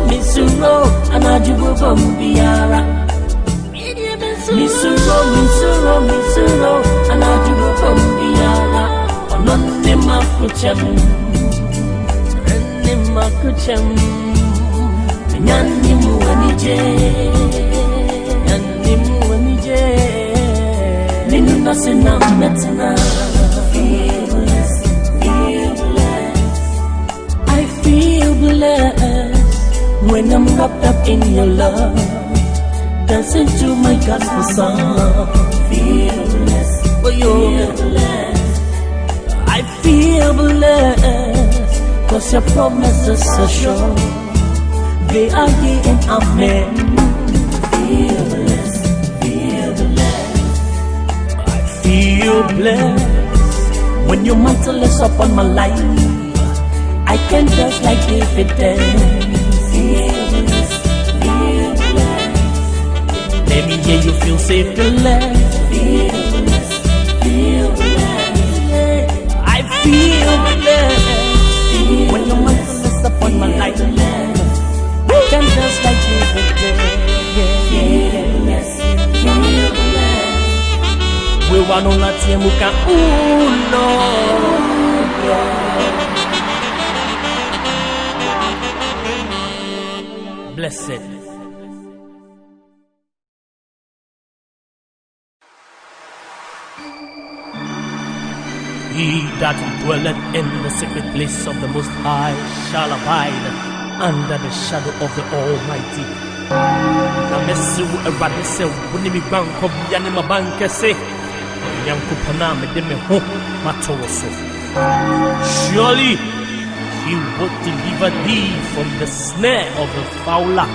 Misuro, anajubu bombiara. Misuro, anajubu bombiara. Ononima kucham, Nyanimu anije, Ninu nasina metina. I feel blessed when I'm wrapped up in your love, dancing to my gospel song. Feel blessed, I feel blessed, 'cause your promises are sure. They are ye and amen. Feel blessed, I feel blessed when your mantle is upon my life. I can dance like David dance. Feel blessed. Let me hear you feel safe to let. Feel blessed. I feel blessed when your mantle is upon my life. I can dance like David dance. Feel blessed. We want on that muka. Ooh Lord. Blessed. He that dwelleth in the secret place of the Most High shall abide under the shadow of the Almighty. Namesu eradese wunimi banko biane mabanke se yankupana medeme ho matoso. Surely He will deliver thee from the snare of the fowler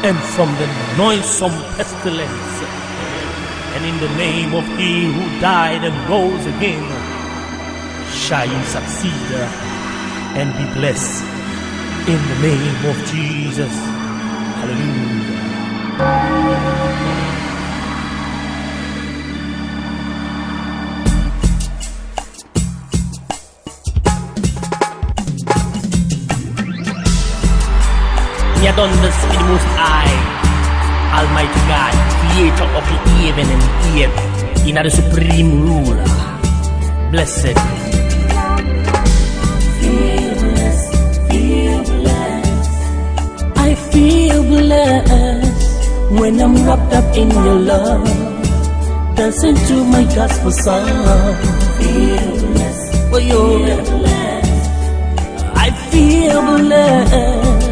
and from the noisome pestilence. And in the name of He who died and rose again, shall you succeed and be blessed in the name of Jesus. Hallelujah. Yet on the speed most high, Almighty God, creator of the heaven and earth, in the supreme ruler, blessed. I feel blessed when I'm wrapped up in your love, dancing to my gospel song. Feel blessed. I feel blessed,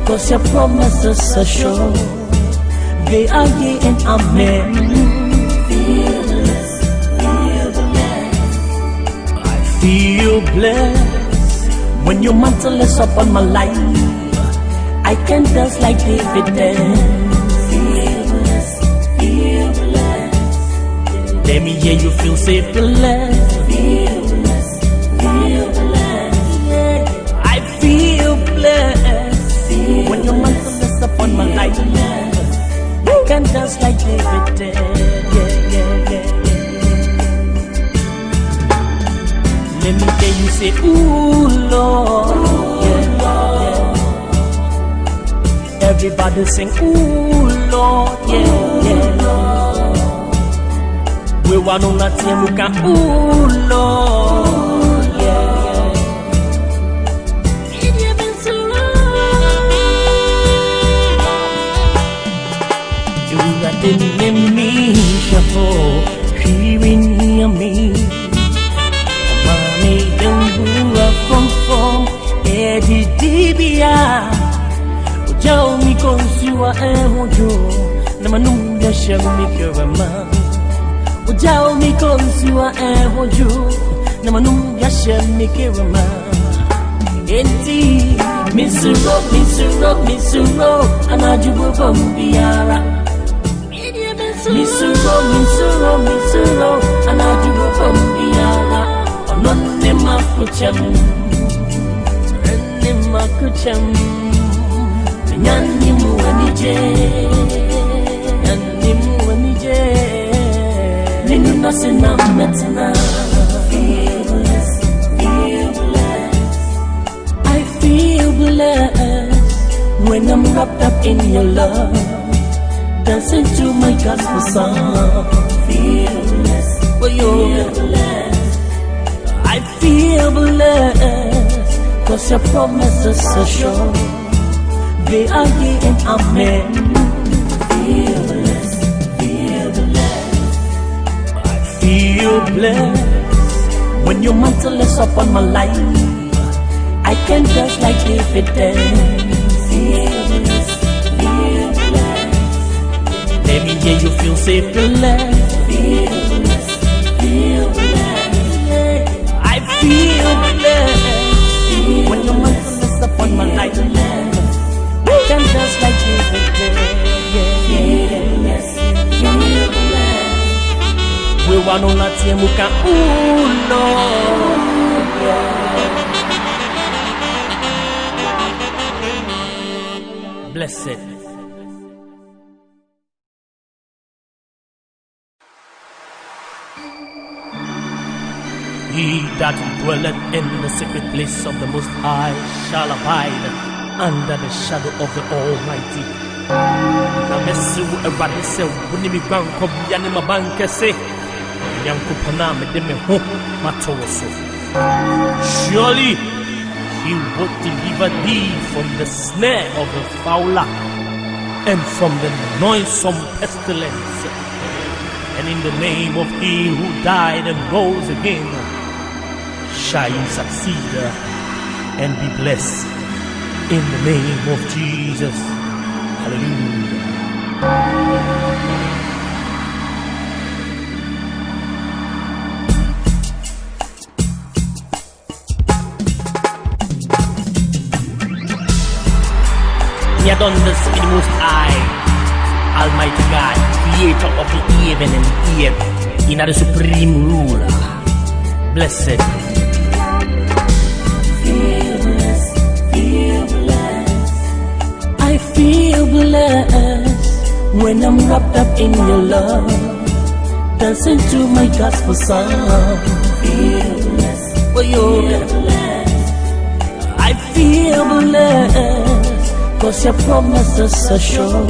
'cause your promises are sure. They are ye and amen. Feel blessed. I feel blessed when your mantle is upon my life. I can dance like David dance. Feel blessed. Let me hear you feel safe to let. Feel blessed. I feel blessed when your mantle is upon my life. I can dance like David dance. Let me hear you say, ooh Lord. Everybody sing, ooh Lord, We want on that team, we can, ooh Lord, You've been so long. You got the enemy, shuffle, hearing me. Mommy, don't move from Eddie Dibia. Jao mi konsiwa ehojo na manumya shami kerama. Jao mi konsiwa ehojo na manumya shami kerama. Enti misuro anajubu bombiara. Misuro anajubu bombiara. Ononima kucham. Nyanimu anije, Ninu nasina metina. Feel blessed. I feel blessed when I'm wrapped up in your love, dancing to my gospel song. Feel blessed, feel blessed. I feel blessed, 'cause your promises are sure. They are yea and amen. Feel blessed, feel blessed. I feel blessed when your mantle is upon my life. I can dance like David dance. Feel blessed, feel blessed. Let me hear you feel safe, blessed. Feel blessed, feel blessed. I feel blessed when your mantle is upon my life. I can dance like David dance. Feel blessed, feel blessed. We want to let you move, ooh Lord, blessed. He that dwelleth in the secret place of the Most High shall abide under the shadow of the Almighty. Namesu eradise wunimi banko biane mabankese yankopana medeme ho matoso. Surely He will deliver thee from the snare of the fowler and from the noisome pestilence. And in the name of He who died and rose again, shall you succeed and be blessed in the name of Jesus. Hallelujah. He had done this in the Most High, Almighty God, Creator of the heaven and the earth, in the supreme ruler. Blessed. Feel blessed, feel blessed. I feel blessed when I'm wrapped up in your love, dancing to my gospel song. Feel blessed, feel blessed. I feel blessed, 'cause your promises are sure.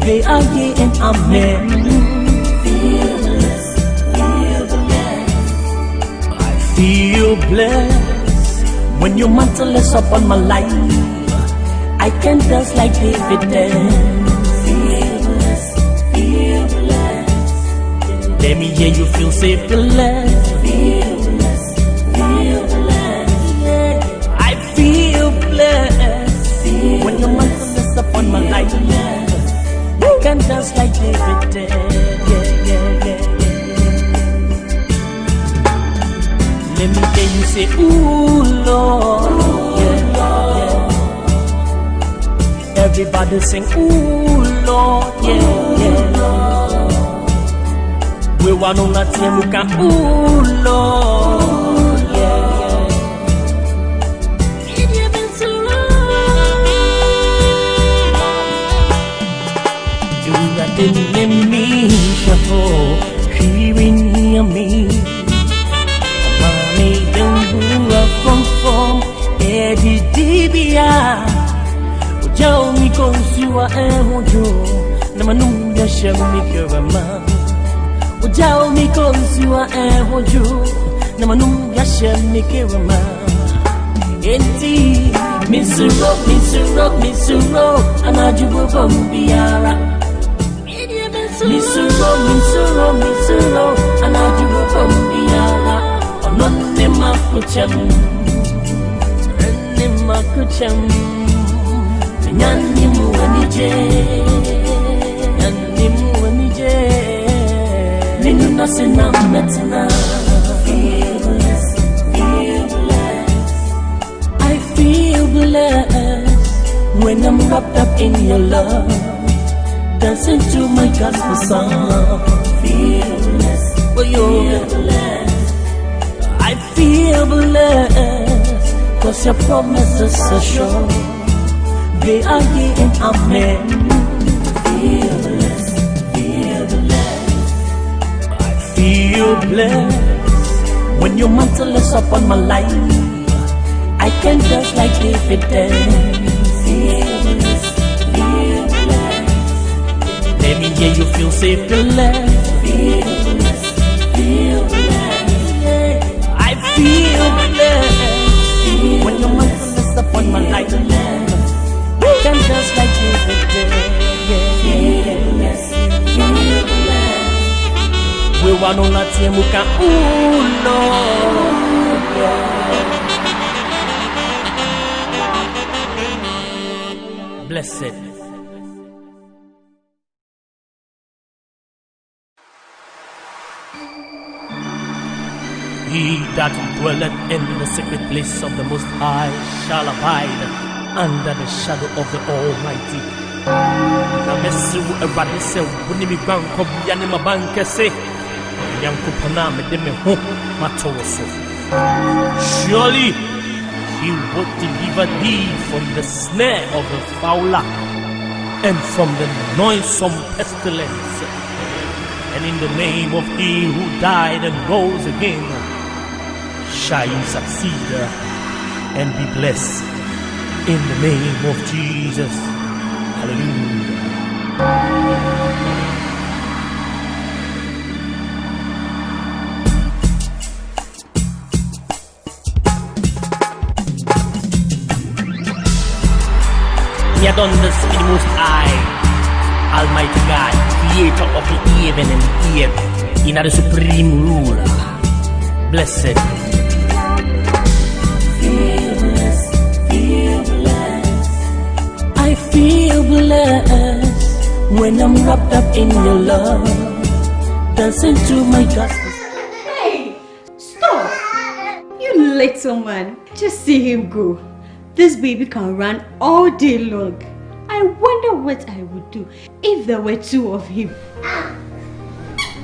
They are yea and amen. Feel blessed, feel blessed. I feel blessed when your mantle is upon my life. I can dance like David dance. Feel blessed, feel blessed. Let me hear you feel safe, blessed. Feel blessed, feel blessed. I feel blessed when your mantle is upon my life. I can dance like David did. Let me hear you say, ooh Lord, Everybody sing, ooh Lord, We want to let you look at, ooh Lord, You've been so long. Didn't let me shuffle, she been near me. Mommy, don't move up from Eddie Dibia. Ujao mi konsiwa ehojo, na manunga shemi kirama. Ujao mi konsiwa ehojo, na manunga shemi kirama. Enti, misuro, anajubu bombiara. Misuro, anajubu bombiara. Onone makucham, Nyanimu anije, Ninu nasina metina. Feel blessed, feel blessed. I feel blessed when I'm wrapped up in your love, dancing to my gospel song. Feel blessed, feel blessed. I feel blessed, 'cause your promises are sure. They are yea and amen. Feel blessed, feel blessed. I feel blessed when your mantle is upon my life. I I can just like David dance. Let me hear you feel safe to let. I feel blessed when your mindfulness upon my life. I can just like David dance. We want on la tiemuka, ooh Lord. Blessed. He that dwelleth in the secret place of the Most High shall abide under the shadow of the Almighty. Namesu eradise wunimi banko biane mabanke se yankupana medeme ho matoso. Surely he will deliver thee from the snare of the fowler and from the noisome pestilence. And in the name of he who died and rose again, shall you succeed and be blessed in the name of Jesus. Hallelujah. He had done this in the Most High, Almighty God, creator of the heaven and the earth, in the supreme ruler. Blessed. I feel blessed when I'm wrapped up in your love, dancing to my gospel. Hey, stop! You little man, just see him go. This baby can run all day long. I wonder what I would do if there were two of him.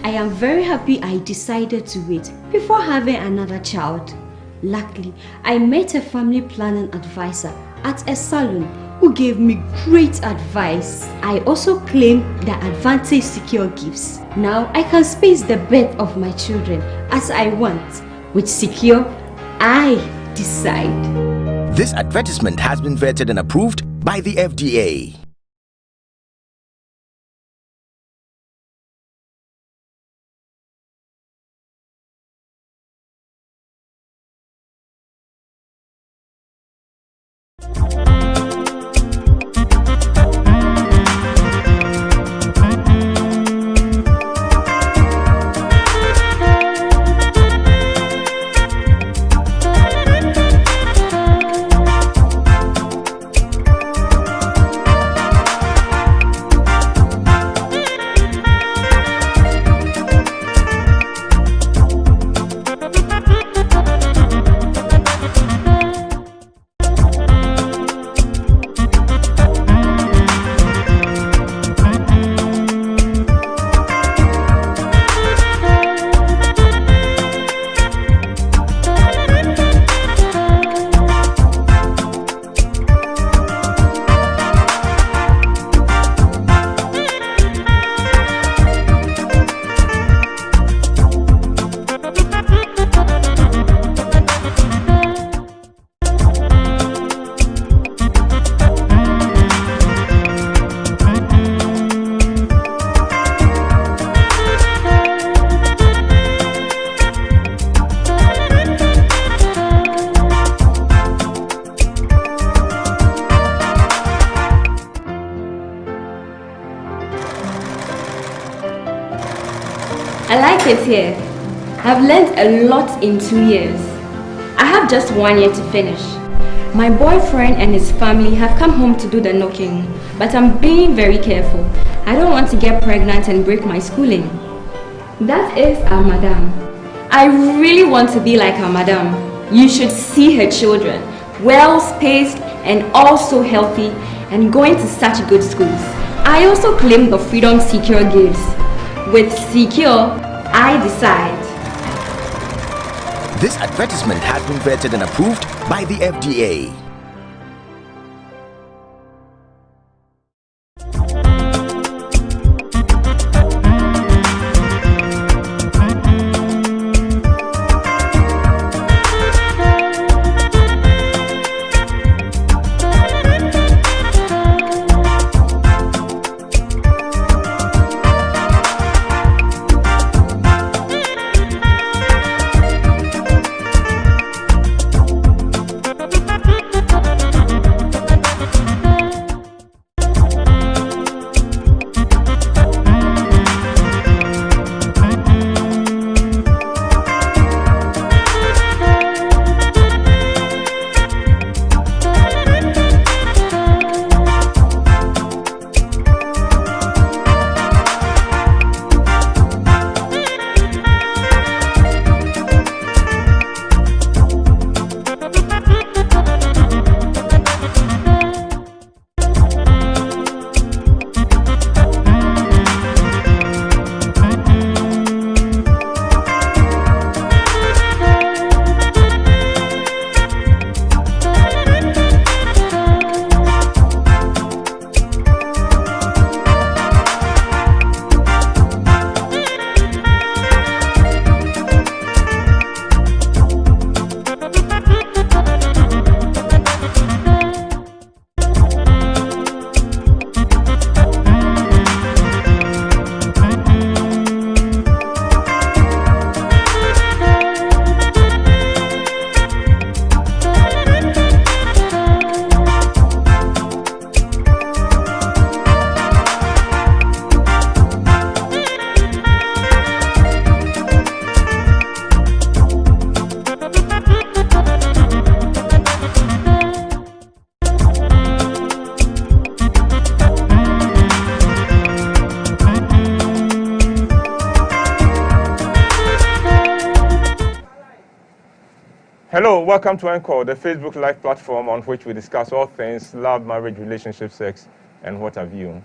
I am very happy I decided to wait before having another child. Luckily, I met a family planning advisor at a salon who gave me great advice. I also claimed the Advantage Secure gifts. Now I can space the birth of my children as I want. With Secure, I decide. This advertisement has been vetted and approved by the FDA. I like it here. I've learned a lot in 2 years. I have just 1 year to finish. My boyfriend and his family have come home to do the knocking, but I'm being very careful. I don't want to get pregnant and break my schooling. That is our madam. I really want to be like our madam. You should see her children, well spaced and also healthy and going to such good schools. I also claim the freedom Secure gives. With Secure, I decide. This advertisement has been vetted and approved by the FDA. Hello, welcome to Encore, the Facebook Live platform on which we discuss all things love, marriage, relationship, sex, and what have you.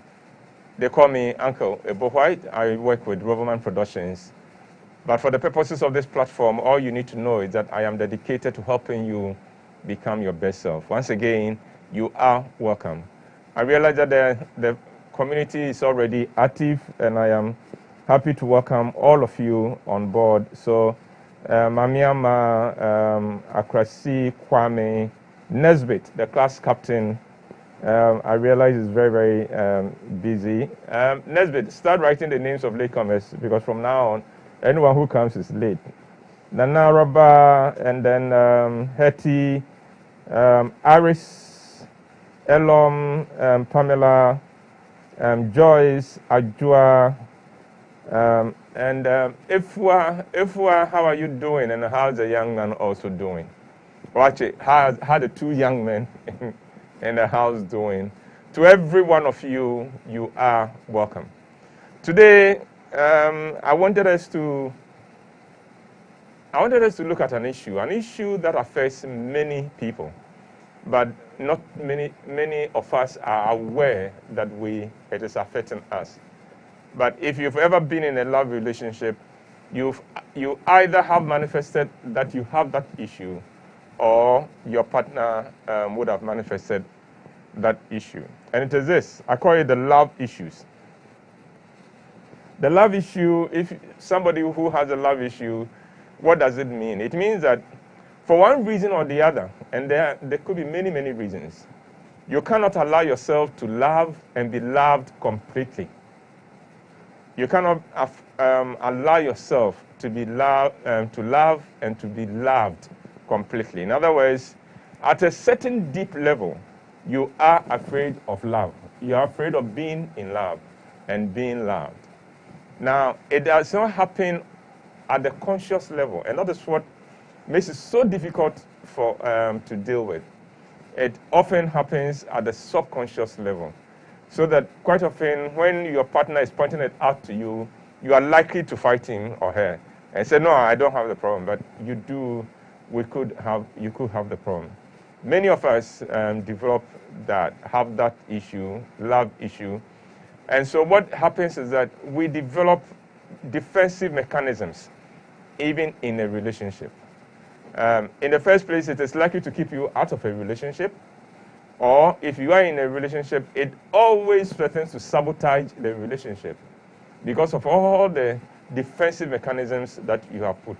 They call me Uncle Whyte. I work with Roverman Productions. But for the purposes of this platform, all you need to know is that I am dedicated to helping you become your best self. Once again, you are welcome. I realize that the community is already active, and I am happy to welcome all of you on board. So, Mamiama, Akrasi, Kwame, Nesbitt, the class captain, I realize is very, very busy. Nesbitt, start writing the names of latecomers, because from now on, anyone who comes is late. Nana Rabba, and then Hetty, Aris, Elom, Pamela, Joyce, Ajua, and Ifwa, how are you doing? And how's the young man also doing? Well, actually, how the two young men in the house doing? To every one of you, you are welcome. Today, I wanted us to look at an issue that affects many people, but not many of us are aware that it is affecting us. But if you've ever been in a love relationship, you either have manifested that you have that issue, or your partner would have manifested that issue. And it is this. I call it the love issues. The love issue, if somebody who has a love issue, what does it mean? It means that for one reason or the other, and there could be many, many reasons, you cannot allow yourself to love and be loved completely. You cannot allow yourself to be love and to be loved completely. In other words, at a certain deep level, you are afraid of love. You are afraid of being in love and being loved. Now, it does not happen at the conscious level, and that is what makes it so difficult to deal with. It often happens at the subconscious level, so that quite often when your partner is pointing it out to you, you are likely to fight him or her and say, no, I don't have the problem, but you do. You could have the problem. Many of us have that issue, love issue. And so what happens is that we develop defensive mechanisms, even in a relationship. In the first place, it is likely to keep you out of a relationship. Or if you are in a relationship, it always threatens to sabotage the relationship because of all the defensive mechanisms that you have put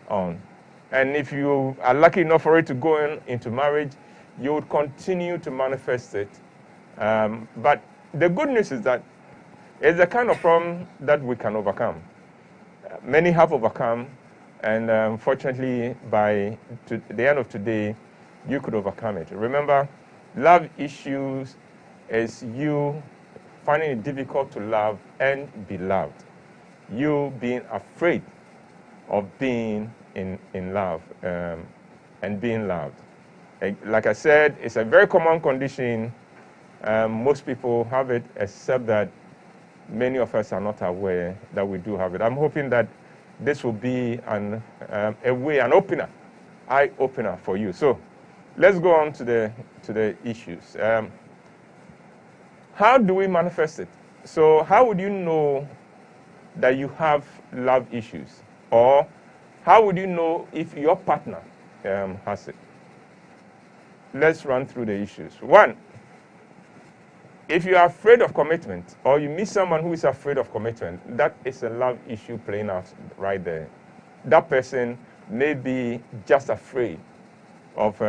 on. And if you are lucky enough for it to go into marriage, you would continue to manifest it. But the good news is that it's the kind of problem that we can overcome. Many have overcome, and fortunately, by the end of today, you could overcome it. Remember, love issues is you finding it difficult to love and be loved. You being afraid of being in love and being loved. Like I said, it's a very common condition. Most people have it, except that many of us are not aware that we do have it. I'm hoping that this will be an eye-opener for you. So let's go on to the issues. How do we manifest it? So how would you know that you have love issues? Or how would you know if your partner has it? Let's run through the issues. One, if you are afraid of commitment, or you meet someone who is afraid of commitment, that is a love issue playing out right there. That person may be just afraid of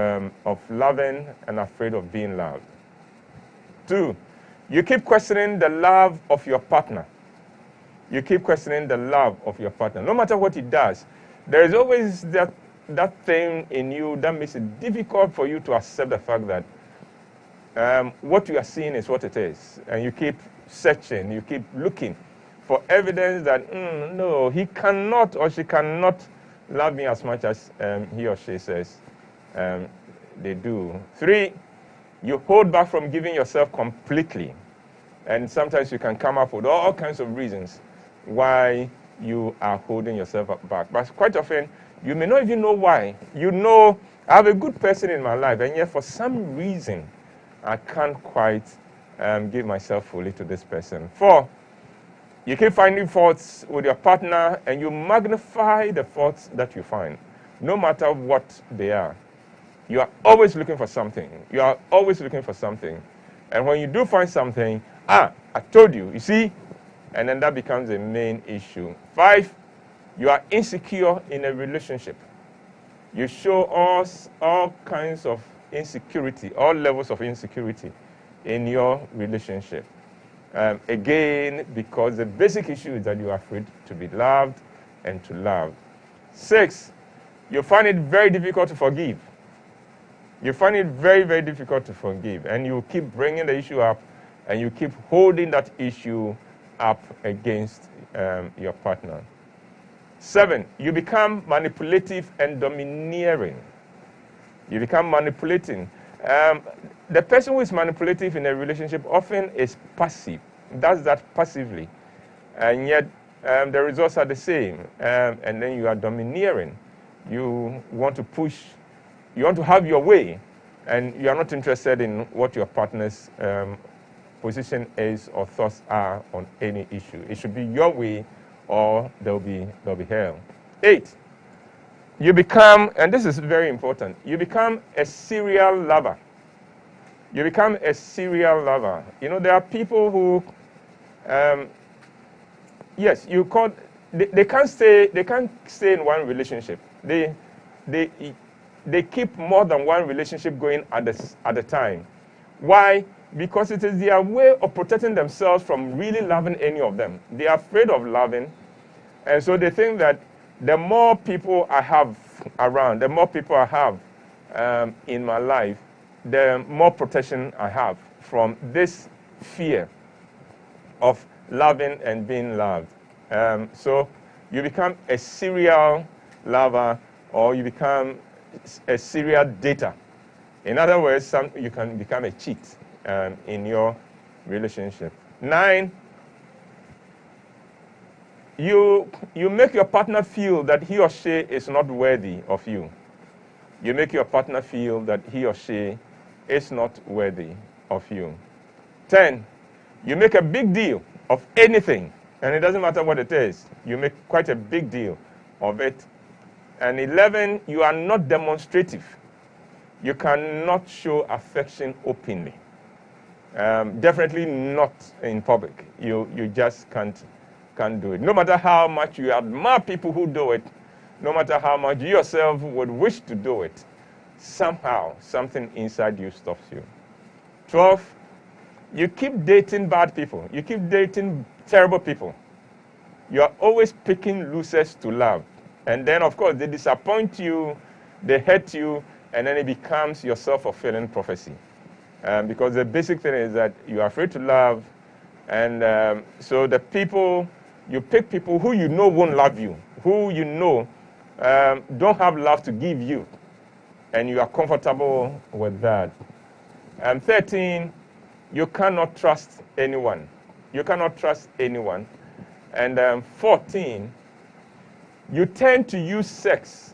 loving and afraid of being loved. Two, you keep questioning the love of your partner. You keep questioning the love of your partner. No matter what he does, there is always that thing in you that makes it difficult for you to accept the fact that what you are seeing is what it is. And you keep searching, you keep looking for evidence that, no, he cannot or she cannot love me as much as he or she says they do. Three, you hold back from giving yourself completely. And sometimes you can come up with all kinds of reasons why you are holding yourself back. But quite often, you may not even know why. You know I have a good person in my life, and yet for some reason, I can't quite give myself fully to this person. 4, you keep finding faults with your partner, and you magnify the faults that you find, no matter what they are. You are always looking for something. You are always looking for something. And when you do find something, I told you, you see? And then that becomes a main issue. 5, you are insecure in a relationship. You show us all kinds of insecurity, all levels of insecurity in your relationship. Again, because the basic issue is that you are afraid to be loved and to love. 6, you find it very difficult to forgive. You find it very, very difficult to forgive. And you keep bringing the issue up, and you keep holding that issue up against your partner. 7, you become manipulative and domineering. You become manipulating. The person who is manipulative in a relationship often is passive, does that passively, and yet the results are the same. And then you are domineering. You want to push, you want to have your way, and you are not interested in what your partner's position is or thoughts are on any issue. It should be your way, or there'll be hell. 8, you become, and this is very important, you become a serial lover. You become a serial lover. You know, there are people who, yes, they can't stay in one relationship. They keep more than one relationship going at a time. Why? Because it is their way of protecting themselves from really loving any of them. They are afraid of loving, and so they think that the more people I have around, the more people I have in my life, the more protection I have from this fear of loving and being loved. So you become a serial lover, or you become a serial dater. In other words, you can become a cheat in your relationship. 9, you make your partner feel that he or she is not worthy of you. You make your partner feel that he or she is not worthy of you. 10, you make a big deal of anything, and it doesn't matter what it is. You make quite a big deal of it. And 11, you are not demonstrative. You cannot show affection openly. Definitely not in public. You just can't do it. No matter how much you admire people who do it, no matter how much you yourself would wish to do it, somehow something inside you stops you. 12, you keep dating bad people. You keep dating terrible people. You are always picking losers to love. And then, of course, they disappoint you, they hurt you, and then it becomes your self-fulfilling prophecy. Because the basic thing is that you are afraid to love, and so you pick people who you know won't love you, who you know don't have love to give you, and you are comfortable with that. And 13, you cannot trust anyone. You cannot trust anyone. And 14, you tend to use sex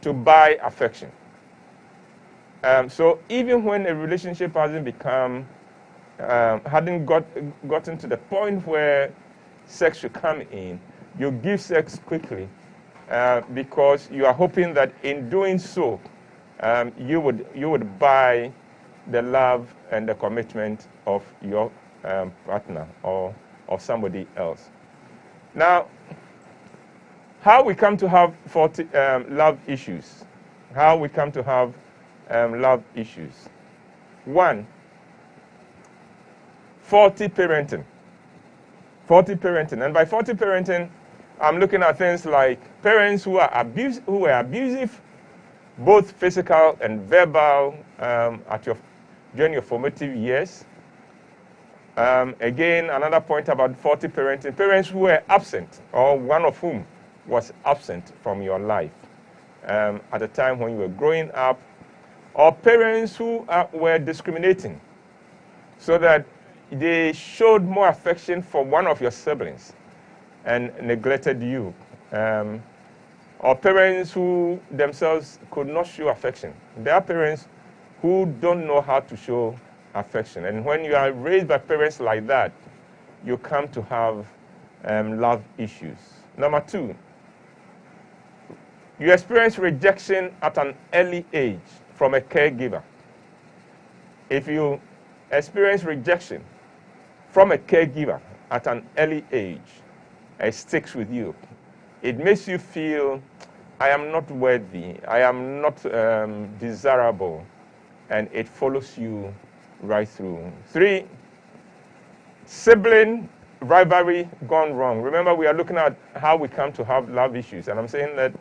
to buy affection. So even when a relationship hasn't gotten to the point where sex should come in, you give sex quickly because you are hoping that in doing so, you would buy the love and the commitment of your partner or of somebody else. Now, how we come to have love issues? How we come to have love issues? 1, faulty parenting. Faulty parenting, and by faulty parenting, I'm looking at things like parents who were abusive, both physical and verbal, during your formative years. Again, another point about faulty parenting: parents who were absent, or one of whom was absent from your life at the time when you were growing up, or parents who were discriminating, so that they showed more affection for one of your siblings and neglected you. or parents who themselves could not show affection. There are parents who don't know how to show affection. And when you are raised by parents like that, you come to have love issues. Number 2, you experience rejection at an early age from a caregiver. If you experience rejection from a caregiver at an early age, it sticks with you. It makes you feel, I am not worthy, I am not desirable, and it follows you right through. 3, sibling rivalry gone wrong. Remember, we are looking at how we come to have love issues, and I'm saying that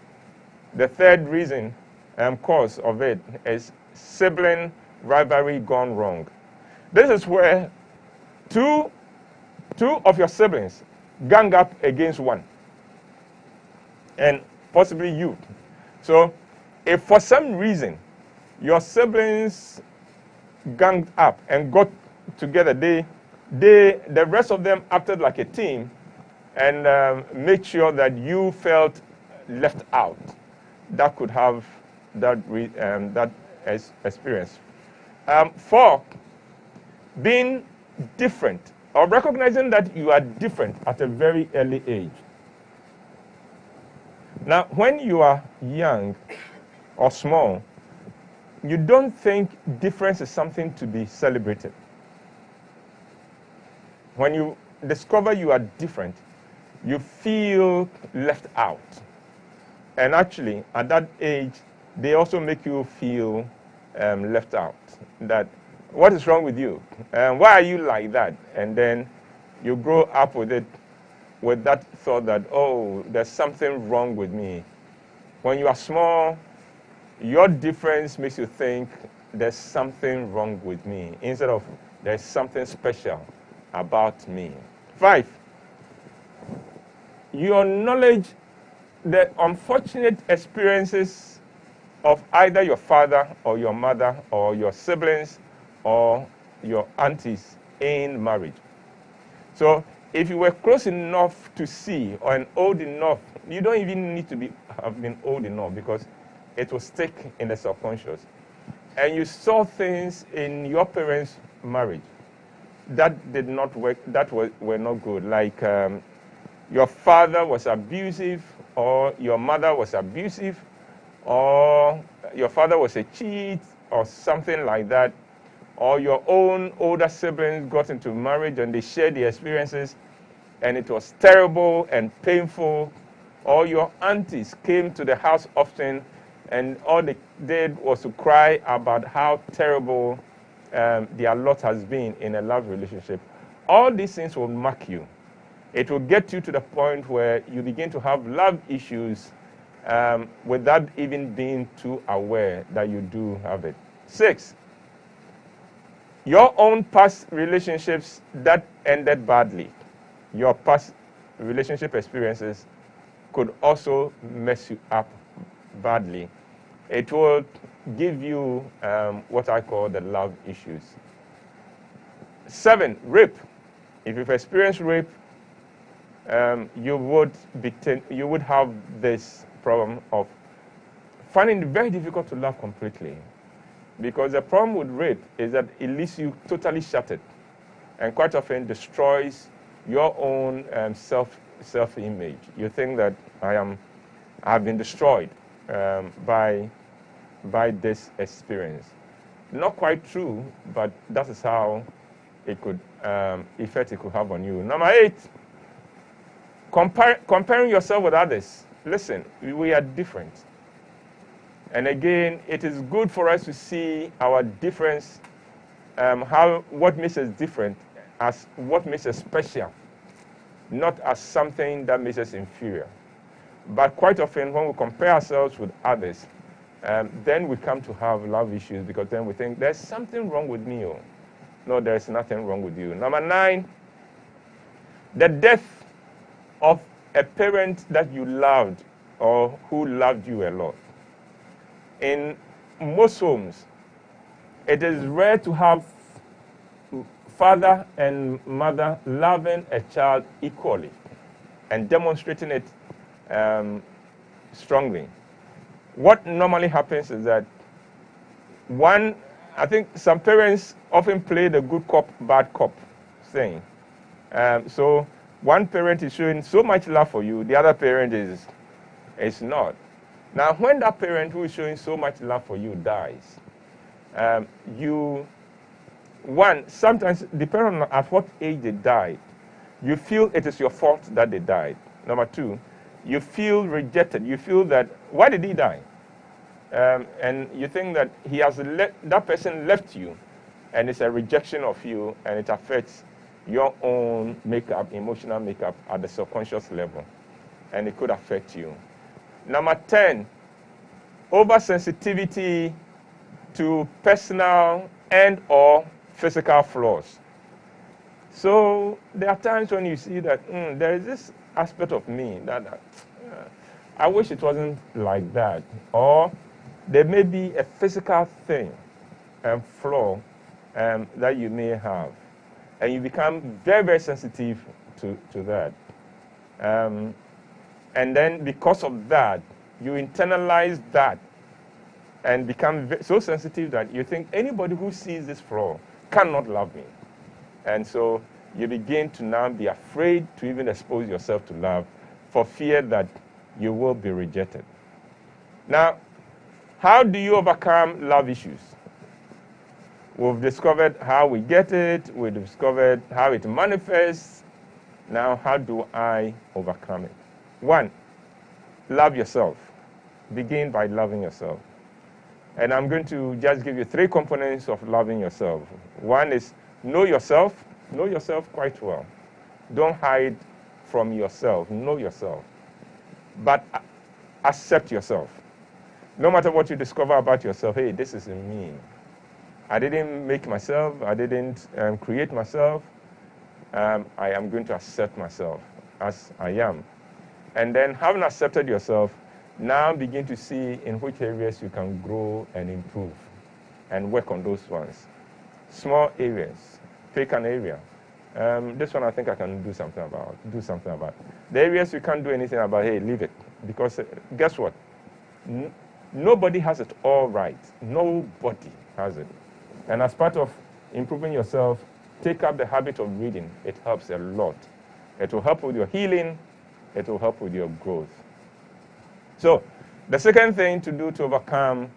the third reason and cause of it is sibling rivalry gone wrong. This is where two of your siblings gang up against one, and possibly you. So if for some reason your siblings ganged up and got together, the rest of them acted like a team and made sure that you felt left out. That could have that experience. 4, being different, or recognizing that you are different at a very early age. Now, when you are young or small, you don't think difference is something to be celebrated. When you discover you are different, you feel left out. And actually, at that age, they also make you feel left out. That, what is wrong with you? Why are you like that? And then you grow up with it, with that thought that, oh, there's something wrong with me. When you are small, your difference makes you think there's something wrong with me, instead of there's something special about me. 5, your knowledge, the unfortunate experiences of either your father or your mother or your siblings or your aunties in marriage. So if you were close enough to see, or old enough, you don't even need to have been old enough, because it will stick in the subconscious. And you saw things in your parents' marriage that did not work, that were not good. Like your father was abusive, or your mother was abusive, or your father was a cheat, or something like that. Or your own older siblings got into marriage and they shared the experiences and it was terrible and painful. Or your aunties came to the house often and all they did was to cry about how terrible their lot has been in a love relationship. All these things will mark you. It will get you to the point where you begin to have love issues without even being too aware that you do have it. 6, your own past relationships that ended badly, your past relationship experiences could also mess you up badly. It will give you what I call the love issues. 7, rape. If you've experienced rape, you would have this problem of finding it very difficult to love completely. Because the problem with rape is that it leaves you totally shattered and quite often destroys your own self-image. You think that I've been destroyed by this experience. Not quite true, but that is how it could effect it could have on you. Number 8, comparing yourself with others. Listen, we are different. And again, it is good for us to see our difference, what makes us different, as what makes us special, not as something that makes us inferior. But quite often, when we compare ourselves with others, then we come to have love issues, because then we think, there's something wrong with me. Oh. No, there's nothing wrong with you. Number 9, the death of a parent that you loved or who loved you a lot. In most homes, it is rare to have father and mother loving a child equally and demonstrating it strongly. What normally happens is that I think some parents often play the good cop, bad cop thing. So one parent is showing so much love for you, the other parent is not. Now, when that parent who is showing so much love for you dies, sometimes, depending on at what age they died, you feel it is your fault that they died. Number two, you feel rejected. You feel that, why did he die? And you think that that person left you, and it's a rejection of you, and it affects your own makeup, emotional makeup at the subconscious level, and it could affect you. Number 10, oversensitivity to personal and or physical flaws. So there are times when you see that there is this aspect of me that I wish it wasn't like that, or there may be a physical thing and flaw that you may have, and you become very, very sensitive to that. And then because of that, you internalize that and become so sensitive that you think anybody who sees this flaw cannot love me. And so you begin to now be afraid to even expose yourself to love for fear that you will be rejected. Now, how do you overcome love issues? We've discovered how we get it. We've discovered how it manifests. Now, how do I overcome it? 1, love yourself. Begin by loving yourself. And I'm going to just give you 3 components of loving yourself. 1 is know yourself. Know yourself quite well. Don't hide from yourself. Know yourself. But accept yourself. No matter what you discover about yourself, hey, this is me. I didn't make myself. I didn't create myself. I am going to accept myself as I am. And then having accepted yourself, now begin to see in which areas you can grow and improve and work on those ones. Small areas. Pick an area. This one I think I can do something about. The areas you can't do anything about, hey, leave it. Because guess what? Nobody has it all right. Nobody has it. And as part of improving yourself, take up the habit of reading. It helps a lot. It will help with your healing. It will help with your growth. So, the second thing to do to overcome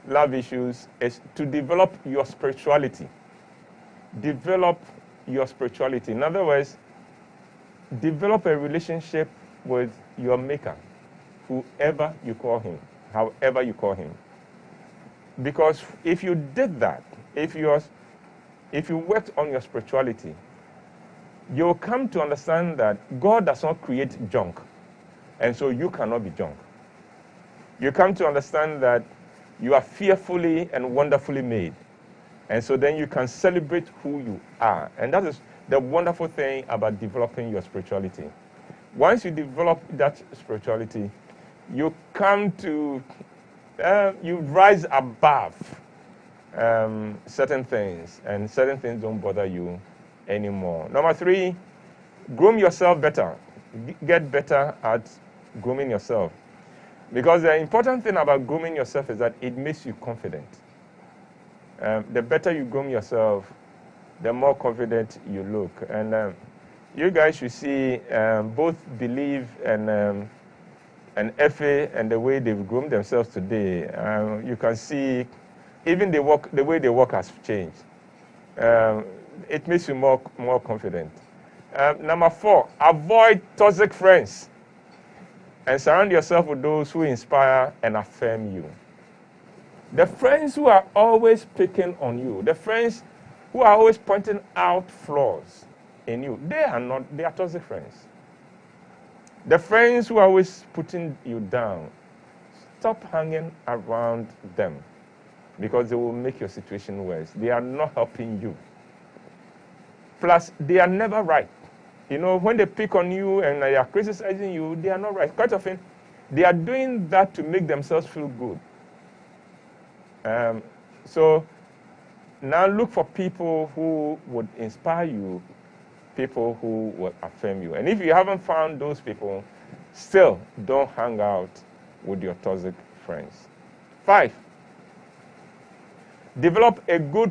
love issues is to develop your spirituality. Develop your spirituality. In other words, develop a relationship with your maker, whoever you call him, however you call him. Because if you did that, if you worked on your spirituality, you'll come to understand that God does not create junk, and so you cannot be junk. You come to understand that you are fearfully and wonderfully made, and so then you can celebrate who you are. And that is the wonderful thing about developing your spirituality. Once you develop that spirituality, you come to, you rise above certain things, and certain things don't bother you anymore. Number 3, groom yourself better. Get better at grooming yourself. Because the important thing about grooming yourself is that it makes you confident. The better you groom yourself, the more confident you look. And you guys should see both Believe and FA and the way they've groomed themselves today. You can see even the way they walk has changed. It makes you more confident. Number 4, avoid toxic friends and surround yourself with those who inspire and affirm you. The friends who are always picking on you, the friends who are always pointing out flaws in you, they are toxic friends. The friends who are always putting you down, stop hanging around them because they will make your situation worse. They are not helping you. Plus, they are never right. You know, when they pick on you and they are criticizing you, they are not right. Quite often, they are doing that to make themselves feel good. So now look for people who would inspire you, people who will affirm you. And if you haven't found those people, still don't hang out with your toxic friends. 5, develop a good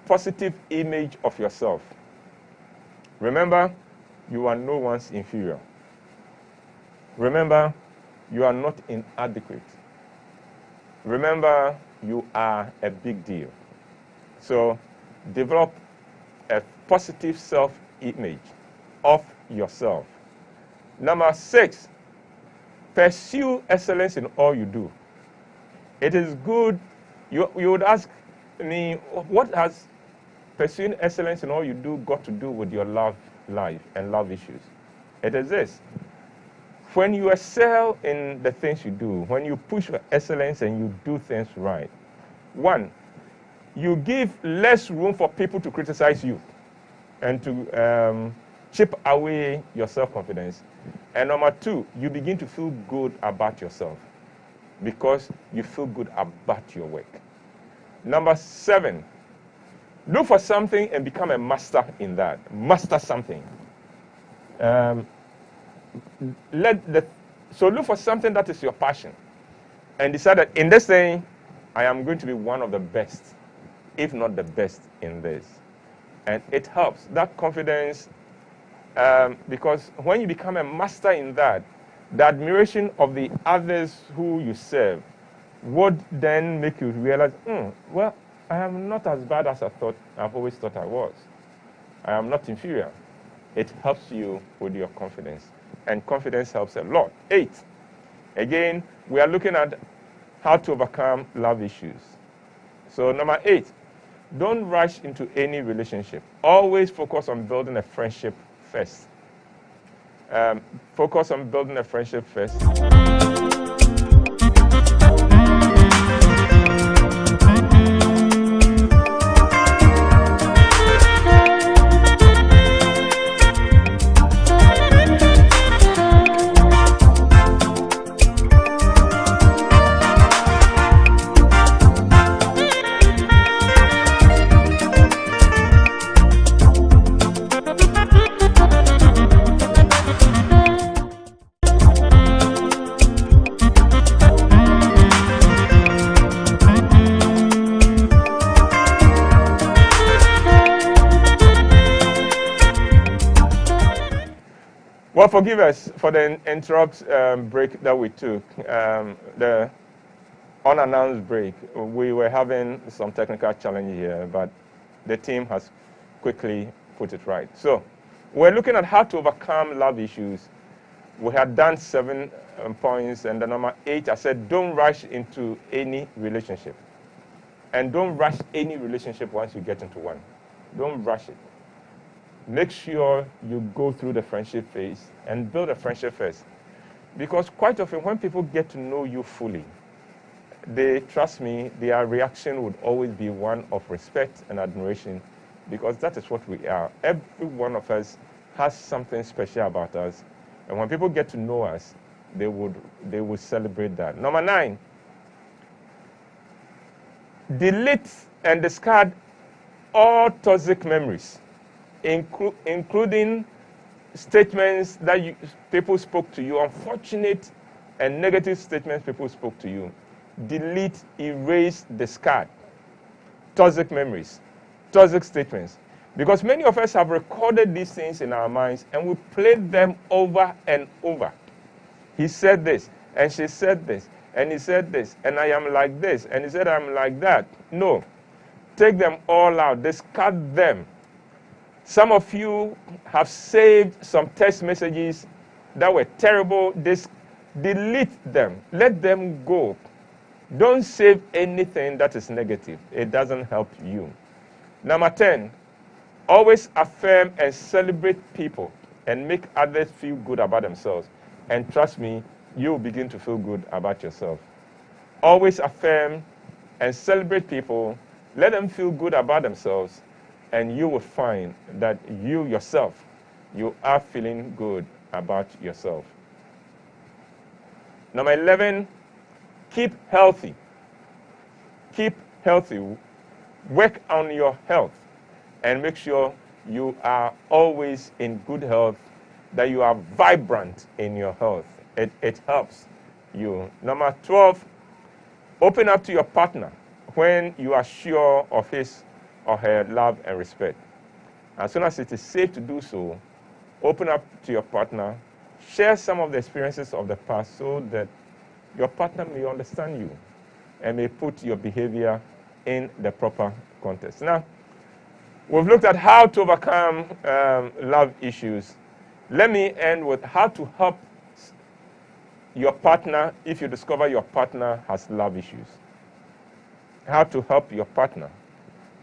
positive image of yourself. Remember, you are no one's inferior. Remember, you are not inadequate. Remember, you are a big deal. So, develop a positive self-image of yourself. Number 6, pursue excellence in all you do. It is good. You would ask me, what has pursuing excellence in all you do got to do with your love life and love issues? It is this. When you excel in the things you do, when you push for excellence and you do things right, 1, you give less room for people to criticize you and to chip away your self-confidence. And number 2, you begin to feel good about yourself because you feel good about your work. Number 7, look for something and become a master in that. Master something. So look for something that is your passion and decide that in this thing, I am going to be one of the best, if not the best in this. And it helps. That confidence, because when you become a master in that, the admiration of the others who you serve would then make you realize, well, I am not as bad as I've always thought I was. I am not inferior. It helps you with your confidence. And confidence helps a lot. 8, again, we are looking at how to overcome love issues. So number 8, don't rush into any relationship. Always focus on building a friendship first. Focus on building a friendship first. Well, forgive us for the interrupt break that we took, the unannounced break. We were having some technical challenge here, but the team has quickly put it right. So we're looking at how to overcome love issues. We had done 7 points, and the number 8, I said, don't rush into any relationship. And don't rush any relationship once you get into one. Don't rush it. Make sure you go through the friendship phase and build a friendship first. Because quite often when people get to know you fully, trust me, their reaction would always be one of respect and admiration, because that is what we are. Every one of us has something special about us. And when people get to know us, they would celebrate that. Number 9, delete and discard all toxic memories, including statements that people spoke to you, unfortunate and negative statements people spoke to you. Delete, erase, discard toxic memories, toxic statements. Because many of us have recorded these things in our minds and we played them over and over. He said this, and she said this, and he said this, and I am like this, and he said I'm like that. No. Take them all out, discard them. Some of you have saved some text messages that were terrible. Delete them. Let them go. Don't save anything that is negative. It doesn't help you. Number 10, always affirm and celebrate people and make others feel good about themselves. And trust me, you'll begin to feel good about yourself. Always affirm and celebrate people. Let them feel good about themselves. And you will find that you yourself, you are feeling good about yourself. Number 11, keep healthy. Keep healthy. Work on your health and make sure you are always in good health, that you are vibrant in your health. It helps. you. Number 12, open up to your partner when you are sure of his or her love and respect. As soon as it is safe to do so, open up to your partner, share some of the experiences of the past so that your partner may understand you and may put your behavior in the proper context. Now, we've looked at how to overcome love issues. Let me end with how to help your partner if you discover your partner has love issues. How to help your partner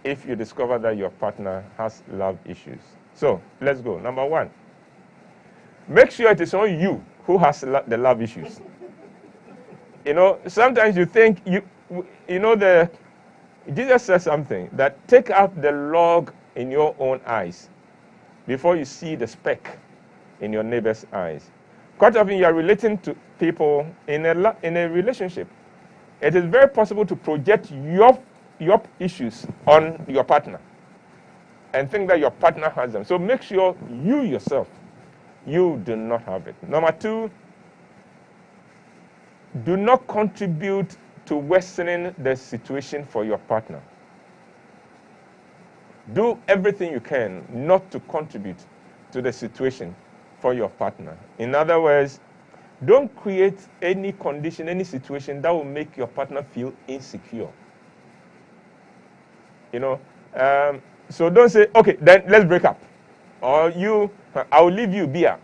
if you discover that your partner has love issues. So, let's go. Number 1, make sure it is only you who has the love issues. You know, sometimes you think, Jesus said something that take out the log in your own eyes before you see the speck in your neighbor's eyes. Quite often you are relating to people in a relationship. It is very possible to project your issues on your partner and think that your partner has them. So make sure you yourself, you do not have it. Number 2, do not contribute to worsening the situation for your partner. Do everything you can not to contribute to the situation for your partner. In other words, don't create any condition, any situation that will make your partner feel insecure. You know, so don't say, okay, then let's break up. Or I will leave you, Bia.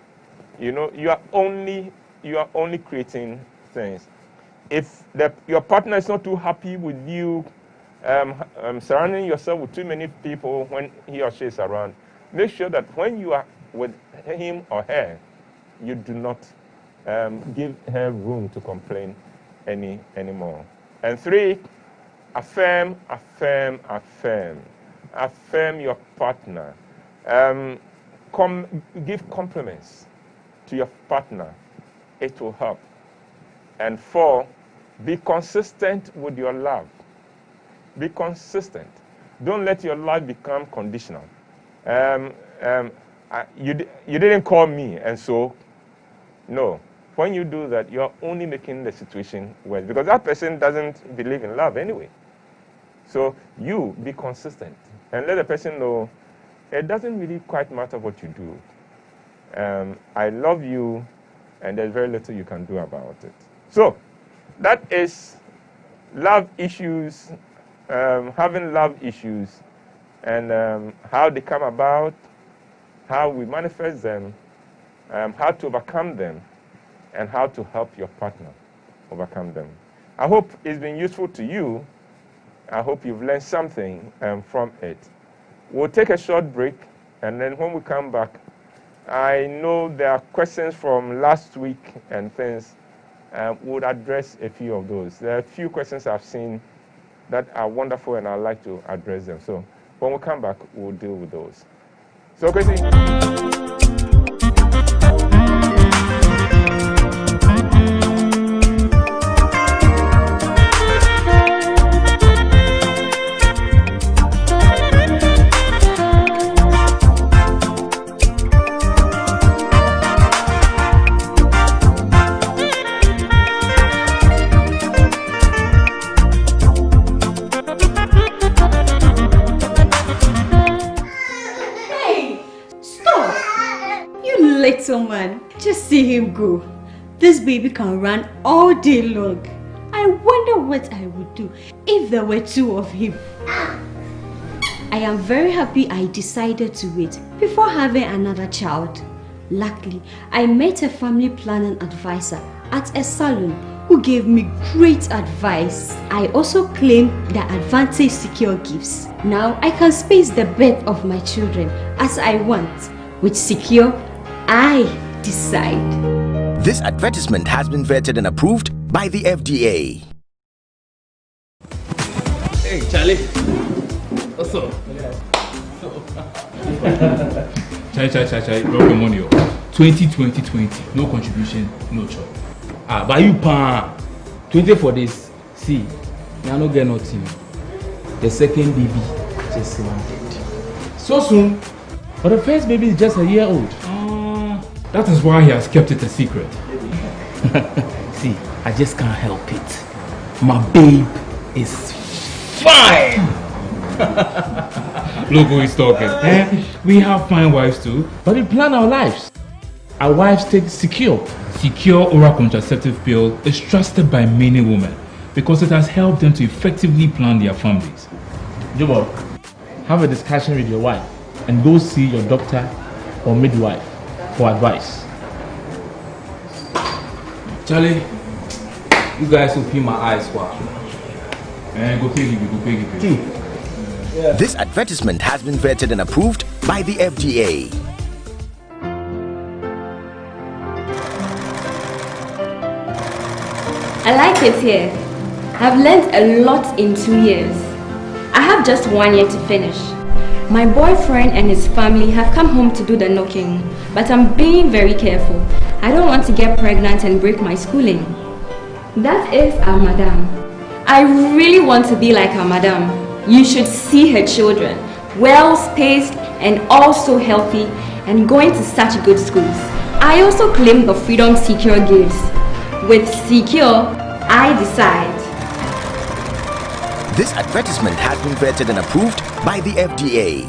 You know, you are only creating things. If your partner is not too happy with you surrounding yourself with too many people when he or she is around, make sure that when you are with him or her, you do not give her room to complain anymore. And 3, affirm your partner. Give compliments to your partner. It will help. And 4, be consistent with your love. Be consistent. Don't let your love become conditional. You didn't call me, and so, no. When you do that, you're only making the situation worse because that person doesn't believe in love anyway. So you be consistent and let the person know it doesn't really quite matter what you do. I love you, and there's very little you can do about it. So that is love issues, having love issues, and how they come about, how we manifest them, how to overcome them, and how to help your partner overcome them. I hope it's been useful to you. I hope you've learned something from it. We'll take a short break, and then when we come back, I know there are questions from last week and things. We'll address a few of those. There are a few questions I've seen that are wonderful, and I'd like to address them. So when we come back, we'll deal with those. So, Chrissy. Little man, just see him go. This baby can run all day long. I wonder what I would do if there were 2 of him. I am very happy I decided to wait before having another child. Luckily, I met a family planning advisor at a salon who gave me great advice. I also claimed the Advantage Secure gifts. Now I can space the birth of my children as I want. With Secure, I decide. This advertisement has been vetted and approved by the FDA. Hey, Charlie. What's up? Chai. Roverman money. 20, no contribution, no chop. But you pan 20 for this. See, I don't get nothing. The second baby just landed. So soon, but the first baby is just a year old. That is why he has kept it a secret. See, I just can't help it. My babe is fine. Look who is talking. We have fine wives too, but we plan our lives. Our wives take Secure. Secure oral contraceptive pill is trusted by many women because it has helped them to effectively plan their families. Jobo, have a discussion with your wife and go see your doctor or midwife for advice. Charlie, you guys will peel my eyes. Wow. Go pay it. This advertisement has been vetted and approved by the FDA. I like it here. I've learned a lot in 2 years. I have just 1 year to finish. My boyfriend and his family have come home to do the knocking, but I'm being very careful. I don't want to get pregnant and break my schooling. That is our madam. I really want to be like our madam. You should see her children, well spaced and also healthy and going to such good schools. I also claim the freedom Secure gives. With Secure, I decide. This advertisement has been vetted and approved by the FDA.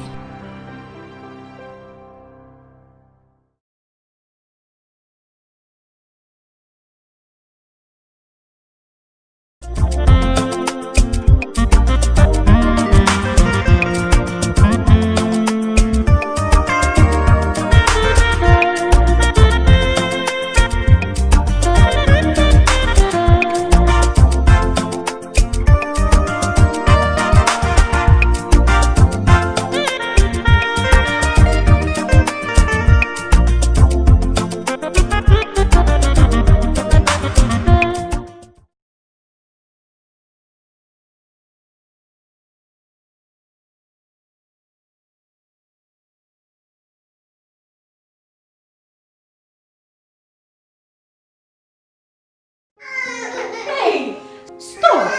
Hey! Stop!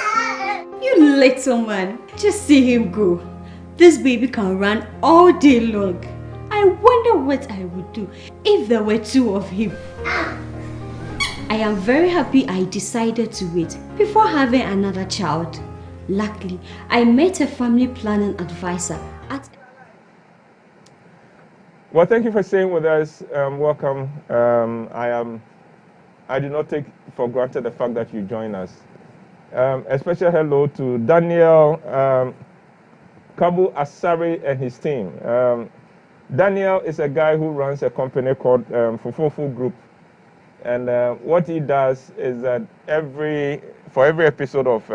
You little man. Just see him go. This baby can run all day long. I wonder what I would do if there were 2 of him. I am very happy I decided to wait before having another child. Luckily, I met a family planning advisor at... Well, thank you for staying with us. Welcome. I do not take for granted the fact that you join us. A special hello to Daniel Kabu Asari and his team. Daniel is a guy who runs a company called Fufufu Group. And what he does is that for every episode of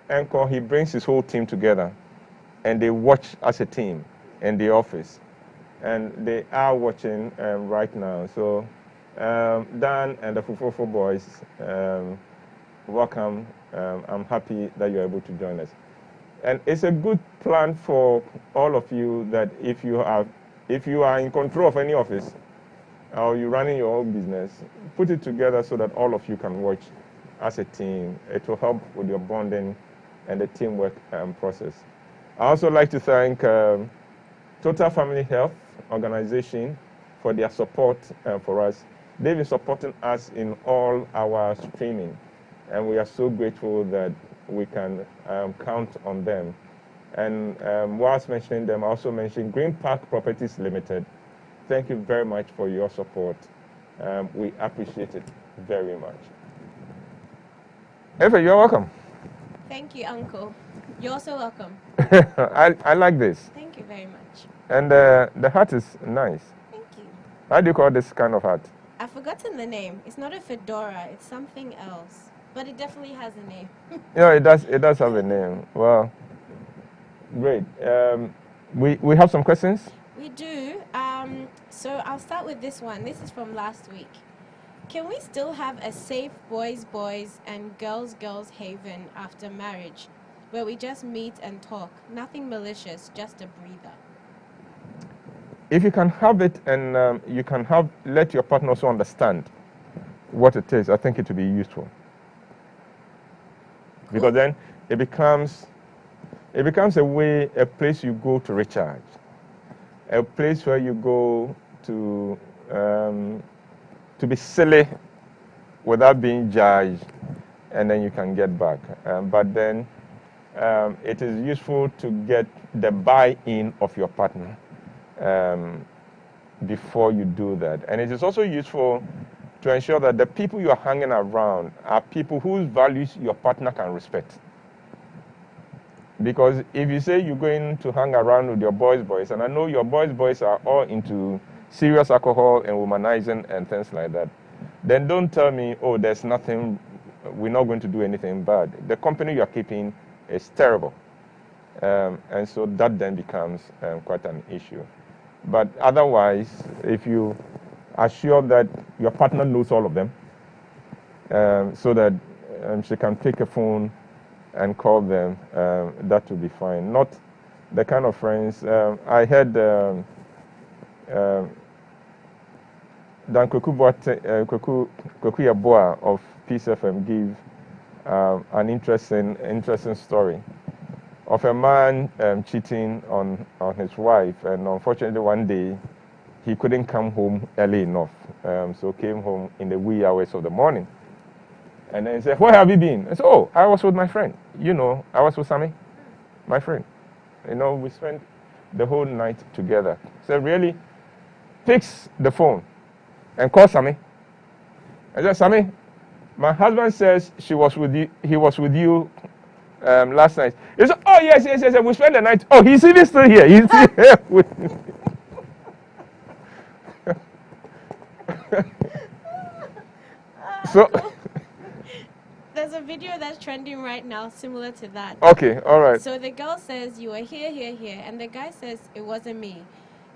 Encore, he brings his whole team together. And they watch as a team in the office. And they are watching right now. So Dan and the Fufufu boys, welcome. I'm happy that you're able to join us. And it's a good plan for all of you that if you are in control of any office or you're running your own business, put it together so that all of you can watch as a team. It will help with your bonding and the teamwork process. I also like to thank Total Family Health Organization for their support for us. They've been supporting us in all our streaming, and we are so grateful that we can count on them. And whilst mentioning them, I also mentioned Green Park Properties Limited. Thank you very much for your support. We appreciate it very much. Efe, you're welcome. Thank you, Uncle. You're also welcome. I like this. Thank you very much. And the hat is nice. Thank you. How do you call this kind of hat? I've forgotten the name. It's not a fedora. It's something else. But it definitely has a name. Yeah, it does have a name. Well, great. We have some questions? We do. So I'll start with this one. This is from last week. Can we still have a safe boys and girls haven after marriage, where we just meet and talk? Nothing malicious, just a breather. If you can have it and you can let your partner also understand what it is, I think it will be useful. Because then it becomes a place you go to recharge, a place where you go to be silly without being judged, and then you can get back. But then it is useful to get the buy-in of your partner before you do that. And it is also useful to ensure that the people you are hanging around are people whose values your partner can respect. Because if you say you're going to hang around with your boys, and I know your boys are all into serious alcohol and womanizing and things like that, then don't tell me, oh, there's nothing, we're not going to do anything bad. The company you're keeping is terrible. And so that then becomes quite an issue. But otherwise, if you are sure that your partner knows all of them, so that she can take a phone and call them, that will be fine. Not the kind of friends. I heard Dan Kwaku Yaboa of Peace FM give an interesting story of a man cheating on his wife, and unfortunately one day he couldn't come home early enough, so came home in the wee hours of the morning. And then he said, "Where have you been?" I said, "Oh, I was with my friend. You know, I was with Sammy, my friend. You know, we spent the whole night together." So really, fix the phone and call Sammy. I said, "Sammy, my husband says he was with you last night." He said, "Oh, yes, we spent the night. Oh, he's even still here. He's still here with me." So there's a video that's trending right now similar to that. Okay, all right. So the girl says, "You were here, and the guy says, "It wasn't me."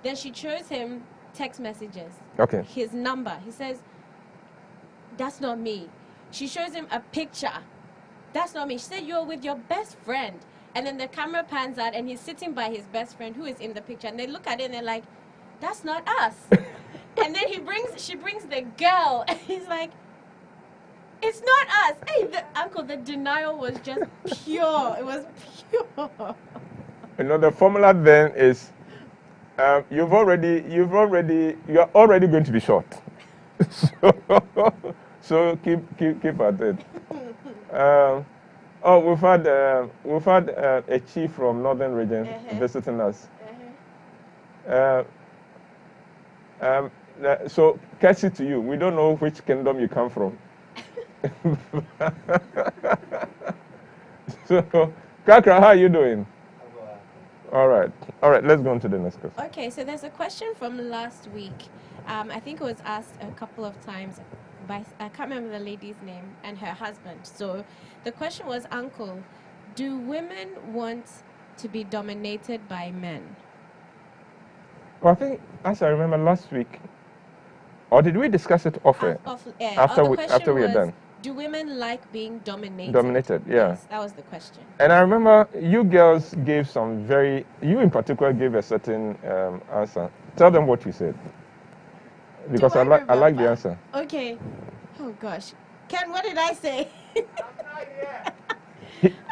Then she shows him text messages. Okay. His number. He says, "That's not me." She shows him a picture. "That's not me." She said, "You're with your best friend." And then the camera pans out and he's sitting by his best friend who is in the picture. And they look at it and they're like, "That's not us." And then she brings the girl and he's like, "It's not us." Hey, the denial was just pure. It was pure. You know, the formula then is you're already going to be short. So keep at it. We've had a chief from Northern Region visiting us. So courtesy to you. We don't know which kingdom you come from. So, Kakra, how are you doing? All right. Let's go on to the next question. Okay, so there's a question from last week. I think it was asked a couple of times by, I can't remember the lady's name, and her husband. So the question was, "Uncle, do women want to be dominated by men?" Well, I think, as I remember last week, or did we discuss it after we are done? Do women like being dominated? Dominated, yeah. Yes, that was the question. And I remember you girls gave you in particular gave a certain answer. Tell them what you said. Because I like the answer. Okay. Oh gosh. Ken, what did I say?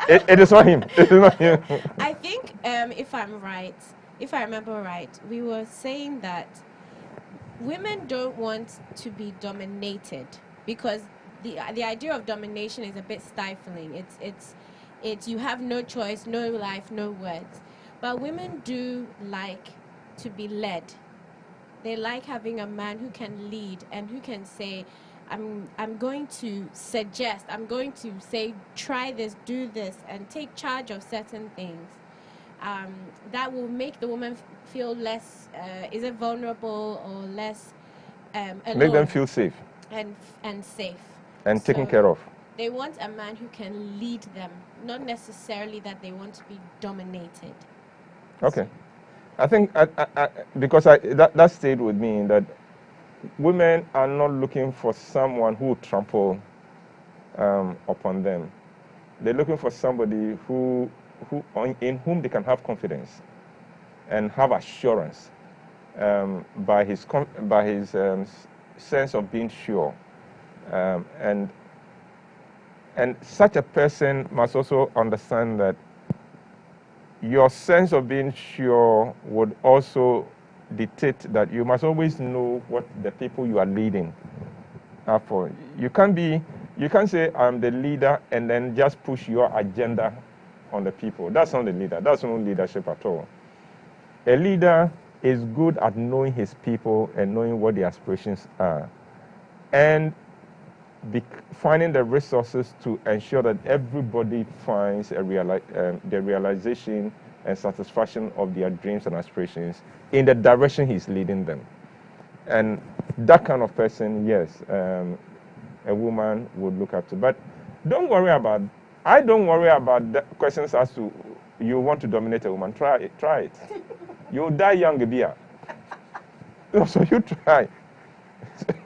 It is not him. It is not him. I think if I remember right, we were saying that women don't want to be dominated because the idea of domination is a bit stifling. It's you have no choice, no life, no words. But women do like to be led. They like having a man who can lead and who can say, I'm going to suggest, I'm going to say, try this, do this, and take charge of certain things. That will make the woman feel less, is it vulnerable or less alone? Make them feel safe. And safe. And taken care of. They want a man who can lead them, not necessarily that they want to be dominated. Okay. I think because that stayed with me, that women are not looking for someone who will trample upon them. They're looking for somebody in whom they can have confidence and have assurance by his sense of being sure. And such a person must also understand that your sense of being sure would also dictate that you must always know what the people you are leading are for. You can't say I'm the leader and then just push your agenda on the people. That's not the leader. That's not leadership at all. A leader is good at knowing his people and knowing what their aspirations are, and finding the resources to ensure that everybody finds the realization and satisfaction of their dreams and aspirations in the direction he's leading them. And that kind of person, yes, a woman would look up to. But I don't worry about the questions as to you want to dominate a woman. Try it. You'll die young, Bia. So you try.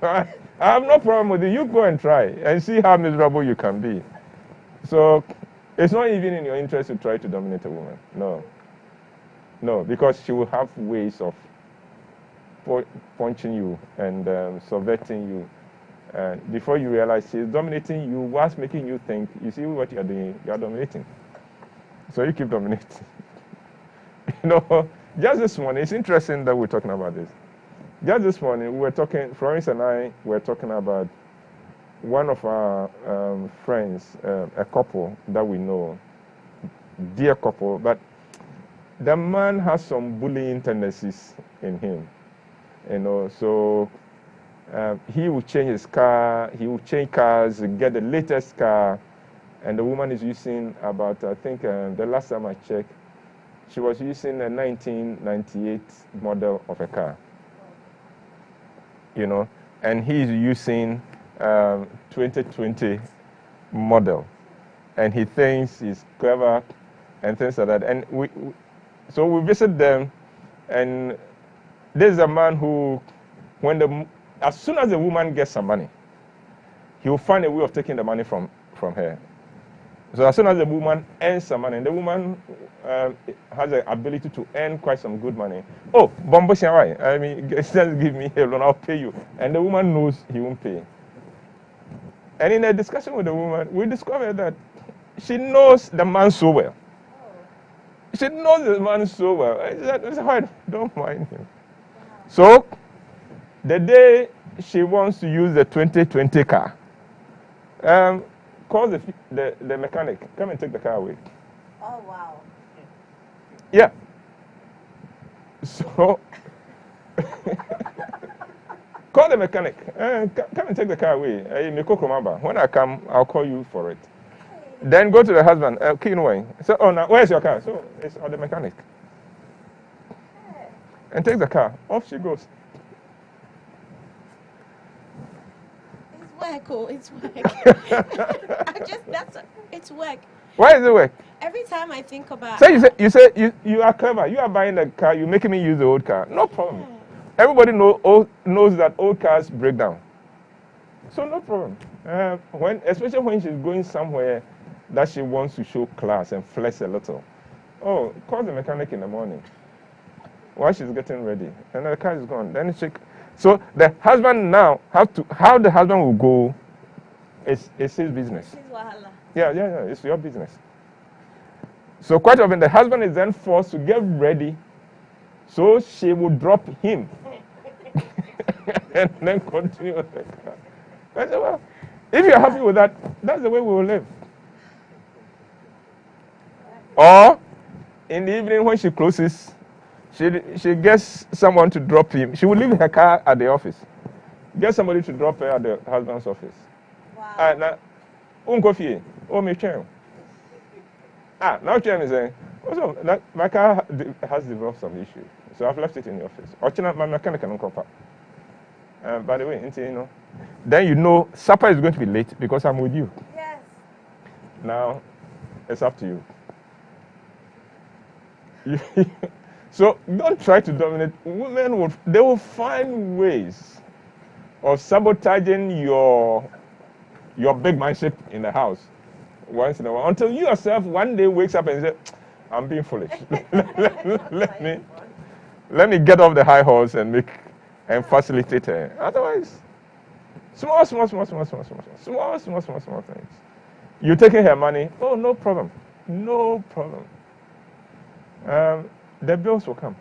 I have no problem with it. You go and try and see how miserable you can be. So it's not even in your interest to try to dominate a woman. No, because she will have ways of punching you and subverting you. And before you realize she's dominating you, what's making you think, you see what you're doing, you're dominating. So you keep dominating. Just this morning, it's interesting that we're talking about this. Just this morning, Florence and I were talking about one of our friends, a couple that we know, dear couple, but the man has some bullying tendencies in him, so he will change his car, he will change cars, get the latest car, and the woman is using about, I think the last time I checked, she was using a 1998 model of a car, and he's using 2020 model, and he thinks he's clever and things like that. And so we visit them, and there's a man who, as soon as the woman gets some money, he will find a way of taking the money from her. So as soon as the woman earns some money, and the woman has the ability to earn quite some good money. Oh, Bombo Shawai, I mean, just give me a loan, I'll pay you. And the woman knows he won't pay. And in a discussion with the woman, we discovered that she knows the man so well. She knows the man so well. I said, don't mind him. So, the day she wants to use the 2020 car, call the mechanic. Come and take the car away. Oh, wow. Yeah. So, call the mechanic. Come and take the car away. When I come, I'll call you for it. Then go to the husband. So, now, where's your car? So, it's on the mechanic. And take the car. Off she goes. It's work. It's work. Why is it work? Every time I think about. So you are clever. You are buying the car. You're making me use the old car. No problem. Yeah. Everybody knows that old cars break down. So no problem. Especially when she's going somewhere that she wants to show class and flex a little. Oh, call the mechanic in the morning while she's getting ready, and the car is gone. Then so the husband now how the husband will go is his business. Yeah, it's your business. So quite often the husband is then forced to get ready, so she will drop him and then continue with the car. I said, well, if you're happy with that, that's the way we will live. Or in the evening when she closes, she gets someone to drop him. She will leave her car at the office. Get somebody to drop her at the husband's office. Wow. Now, now Chen is saying, also, my car has developed some issues, so I've left it in the office. My mechanic can come up. By the way, then supper is going to be late because I'm with you. Yes. Now, it's up to you. So don't try to dominate. Women they will find ways of sabotaging your big mindset in the house once in a while, until you yourself one day wakes up and say, I'm being foolish. let me get off the high horse and facilitate her. Otherwise, small things. You're taking her money. Oh, no problem. The bills will come.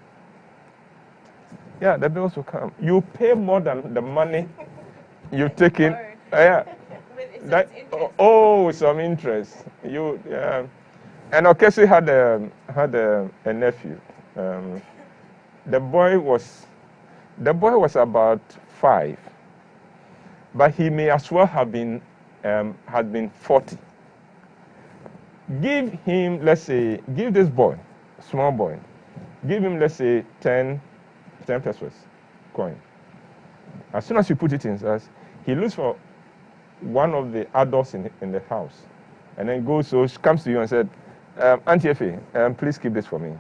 Yeah, the bills will come. You pay more than the money you've taken Yeah. With That, some interest. some interest. And Okesi had a nephew. The boy was about 5, but he may as well have been had been 40. Give him, let's say, give this boy, small boy, give him, let's say, 10 pesos coin. As soon as you put it in, he looks for one of the adults in the house, and then comes to you and said, Auntie Effie, please keep this for me.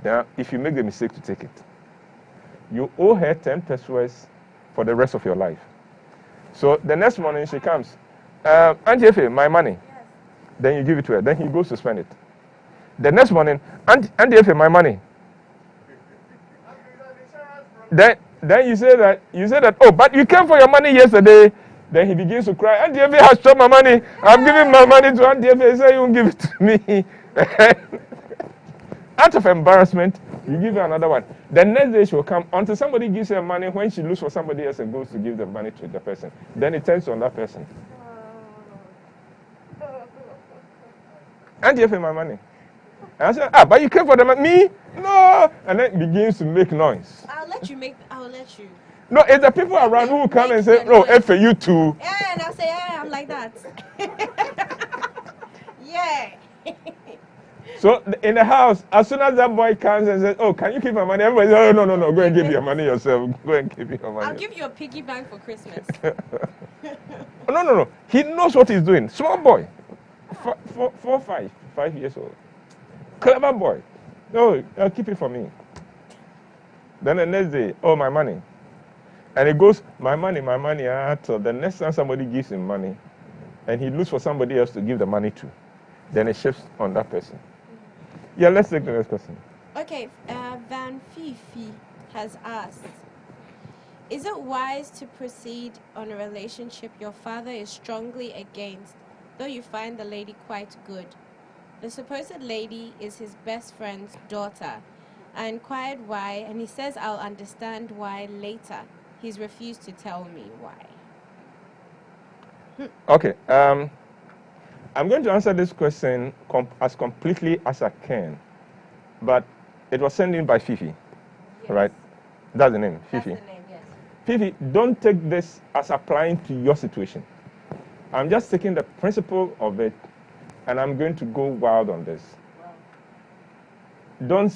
Now, if you make the mistake to take it, you owe her 10 pesos for the rest of your life. So the next morning she comes, Auntie Effie, my money. Yes. Then you give it to her. Then he goes to spend it. The next morning, Auntie Effie, my money. Then you say that, oh, but you came for your money yesterday. Then he begins to cry, Auntie Effie has stolen my money. I'm giving my money to Auntie Effie. He said, you won't give it to me. Out of embarrassment, you give her another one. The next day she will come until somebody gives her money. When she looks for somebody else and goes to give the money to the person, then it turns on that person. Auntie Effie, my money. And I said, but you came for the money. Me? No. And then it begins to make noise. I'll let you. No, it's the people around who will come and say, no, Effie, you too. Yeah, and I'll say, yeah, I'm like that. Yeah. So in the house, as soon as that boy comes and says, oh, can you keep my money? Everybody says, oh, no, go and give your money yourself. Go and give your money. I'll give you a piggy bank for Christmas. No. He knows what he's doing. Small boy. 5 years old. Clever boy. No, I'll keep it for me. Then the next day, oh, my money. And he goes, my money, till the next time somebody gives him money, and he looks for somebody else to give the money to, then it shifts on that person. Yeah, let's take the next question. Okay, Van Fifi has asked, is it wise to proceed on a relationship your father is strongly against, though you find the lady quite good? The supposed lady is his best friend's daughter. I inquired why, and he says I'll understand why later. He's refused to tell me why. Okay, I'm going to answer this question as completely as I can, but it was sent in by Fifi, yes. Right? That's the name, Fifi. That's the name, yes. Fifi, don't take this as applying to your situation. I'm just taking the principle of it, and I'm going to go wild on this. Wow. Don't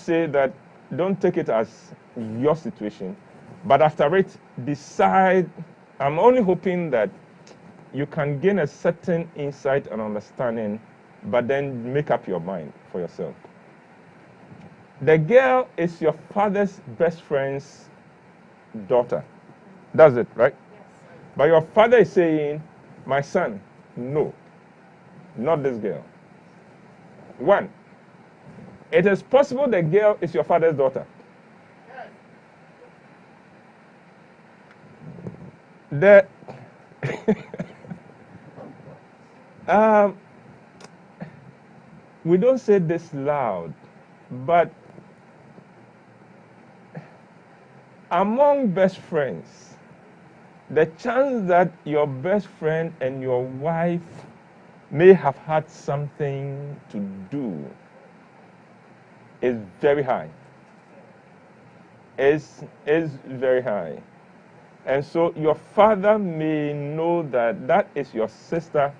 take it as your situation, but after it, decide. I'm only hoping that you can gain a certain insight and understanding, but then make up your mind for yourself. The girl is your father's best friend's daughter. That's it, right? Yes. But your father is saying, my son, no, not this girl. 1, it is possible the girl is your father's daughter. Yes. We don't say this loud, but among best friends, the chance that your best friend and your wife may have had something to do is very high. Is very high. And so your father may know that is your sister,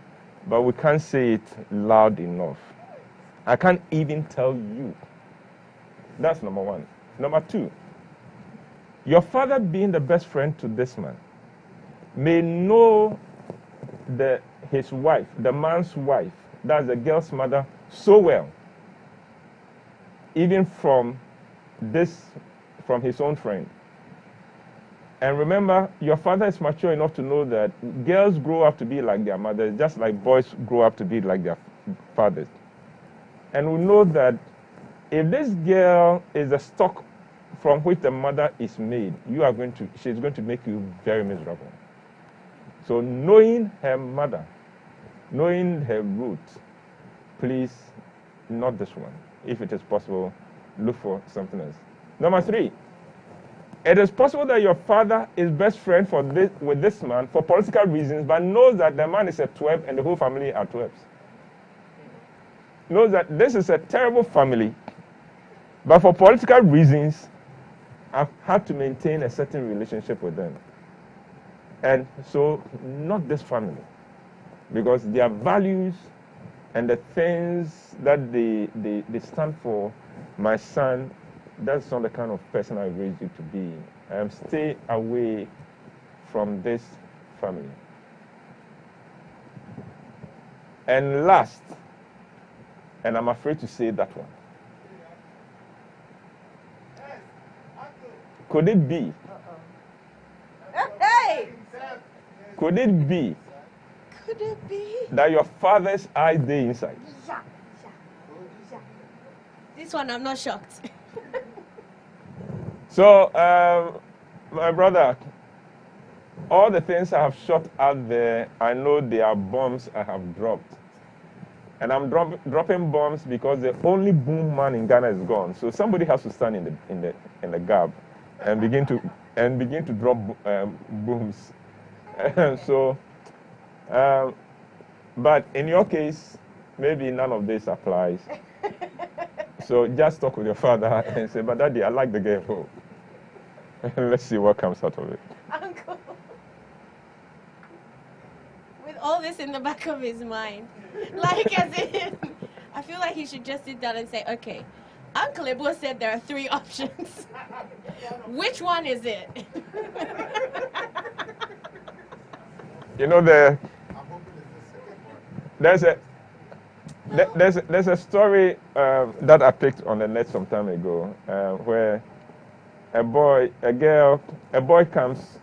but we can't say it loud enough. I can't even tell you. That's number 1. Number 2, your father being the best friend to this man may know his wife, the man's wife, that's the girl's mother, so well, even from his own friend. And remember, your father is mature enough to know that girls grow up to be like their mothers, just like boys grow up to be like their fathers. And we know that if this girl is the stock from which the mother is made, she's going to make you very miserable. So knowing her mother, knowing her roots, please, not this one. If it is possible, look for something else. Number 3, It is possible that your father is best friend with this man for political reasons, but knows that the man is a 12 and the whole family are 12s. Knows that this is a terrible family, but for political reasons, I've had to maintain a certain relationship with them. And so, not this family, because their values and the things that they stand for, my son, that's not the kind of person I raised you to be. Stay away from this family. And last, and I'm afraid to say that one, could it be? Hey! Could it be? Could it be? That your father's eyes they inside? Yeah. This one, I'm not shocked. So, my brother, all the things I have shot out there, I know they are bombs I have dropped. And I'm dropping bombs because the only boom man in Ghana is gone. So somebody has to stand in the gap and begin to drop booms. So, but in your case, maybe none of this applies. So just talk with your father and say, "But Daddy, I like the girl." Let's see what comes out of it. Uncle, with all this in the back of his mind, like as in, I feel like he should just sit down and say, "Okay, Uncle Ebo said there are 3 options. Which one is it?" You know, there's a story that I picked on the net some time ago where a boy comes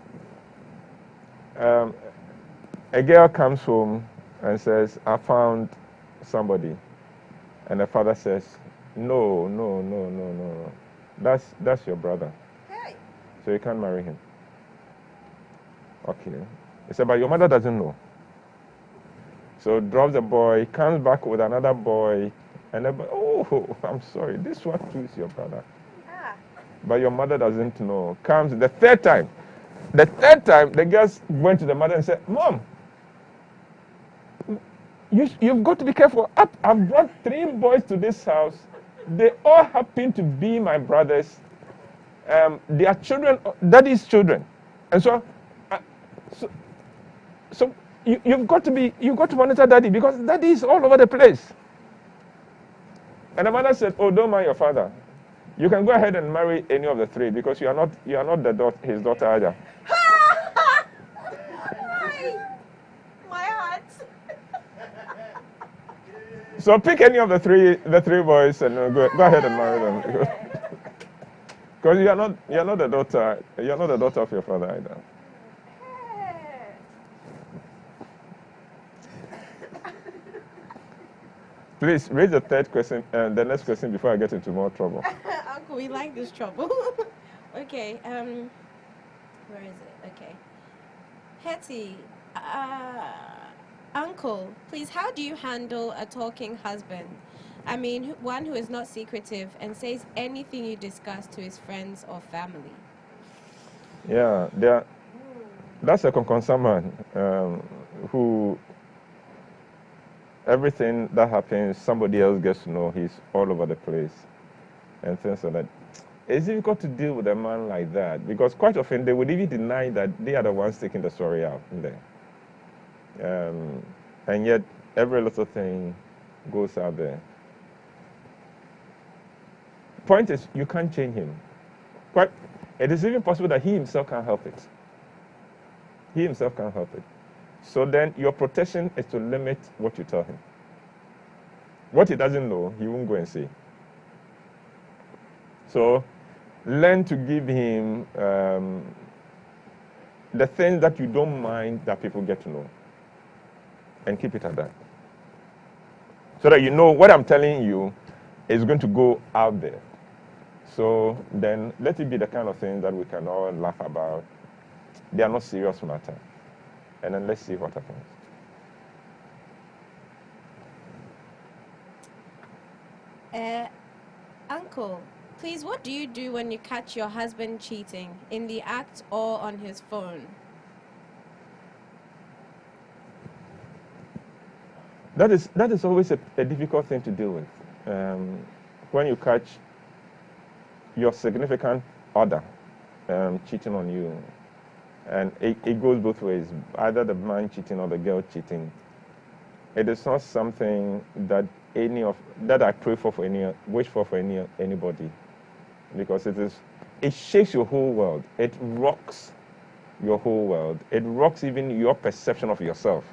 home and says, "I found somebody," and the father says, No, that's your brother. Hey. So you can't marry him. Okay. He said, "But your mother doesn't know." So drops the boy, comes back with another boy, and the boy, "Oh, I'm sorry, this one too is your brother." Ah. But your mother doesn't know. Comes the third time. The third time, the girls went to the mother and said, "Mom, you've got to be careful. I've brought 3 boys to this house. They all happen to be my brothers. They are children, daddy's children. And so you've got to monitor daddy because daddy is all over the place." And the mother said, "Oh, don't mind your father. You can go ahead and marry any of the 3 because you are not his daughter either." My heart. So pick any of the three boys and go ahead and marry them. Because you're not the daughter of your father either. Please raise the third question and the next question before I get into more trouble. Uncle, we like this trouble. Okay, where is it? Okay. Hetty, Uncle, please, how do you handle a talking husband? I mean, one who is not secretive and says anything you discuss to his friends or family. Yeah, that's a concerned man who everything that happens, somebody else gets to know. He's all over the place and things like that. It's difficult to deal with a man like that because quite often they would even deny that they are the ones taking the story out in there. And yet every little thing goes out there. Point is, you can't change him. It is even possible that he himself can't help it. He himself can't help it. So then your protection is to limit what you tell him. What he doesn't know, he won't go and say. So learn to give him the things that you don't mind that people get to know. And keep it at that. So that you know what I'm telling you is going to go out there. So then let it be the kind of things that we can all laugh about. They are not serious matter. And then let's see what happens. Uncle, Please, what do you do when you catch your husband cheating, in the act or on his phone? That is always a difficult thing to deal with. When you catch your significant other cheating on you, and it goes both ways, either the man cheating or the girl cheating. It is not something that I pray for wish for anybody, because it shakes your whole world. It rocks your whole world. It rocks even your perception of yourself,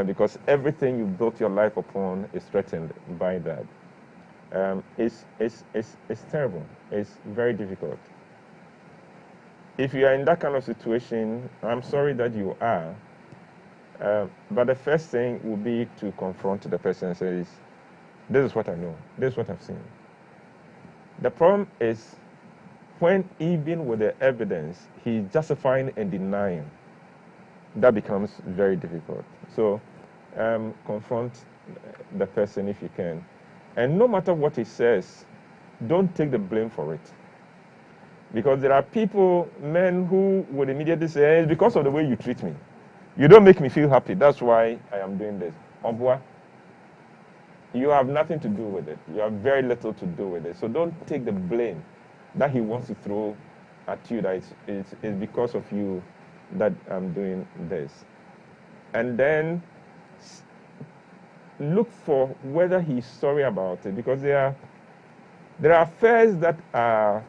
because everything you built your life upon is threatened by that. It's terrible. It's very difficult. If you are in that kind of situation, I'm sorry that you are. But the first thing would be to confront the person and say, this is what I know. This is what I've seen. The problem is when even with the evidence, he's justifying and denying. That becomes very difficult. So confront the person if you can. And no matter what he says, don't take the blame for it. Because there are people, men, who would immediately say, hey, it's because of the way you treat me. You don't make me feel happy. That's why I am doing this. Obwa, you have nothing to do with it. You have very little to do with it. So don't take the blame that he wants to throw at you, that it's because of you that I'm doing this. And then look for whether he's sorry about it. Because there are affairs that are,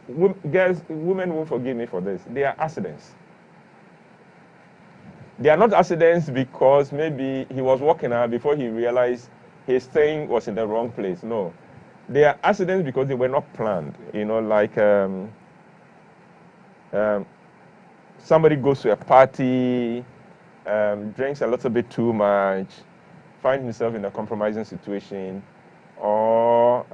women won't forgive me for this. They are accidents. They are not accidents because maybe he was walking out before he realized his thing was in the wrong place. No. They are accidents because they were not planned. You know, like somebody goes to a party, drinks a little bit too much, finds himself in a compromising situation, or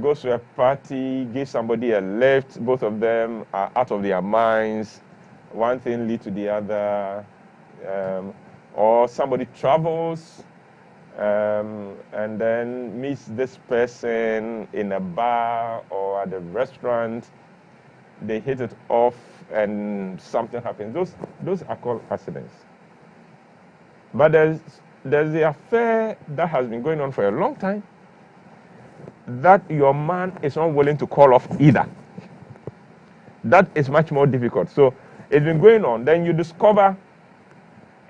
goes to a party, gives somebody a lift, both of them are out of their minds, one thing leads to the other, or somebody travels and then meets this person in a bar or at a restaurant, they hit it off and something happens. Those are called accidents. But there's the affair that has been going on for a long time that your man is not willing to call off either. That is much more difficult. So it's been going on. Then you discover,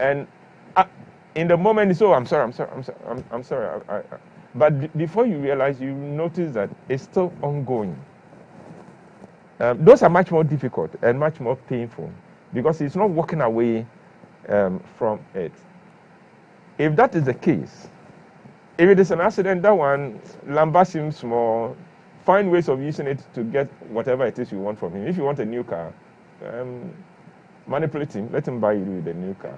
and in the moment you say, oh, I'm sorry. But before you realize, you notice that it's still ongoing. Those are much more difficult and much more painful because he's not walking away from it. If that is the case, if it is an accident, that one, lambast him small, find ways of using it to get whatever it is you want from him. If you want a new car, manipulate him, let him buy you the new car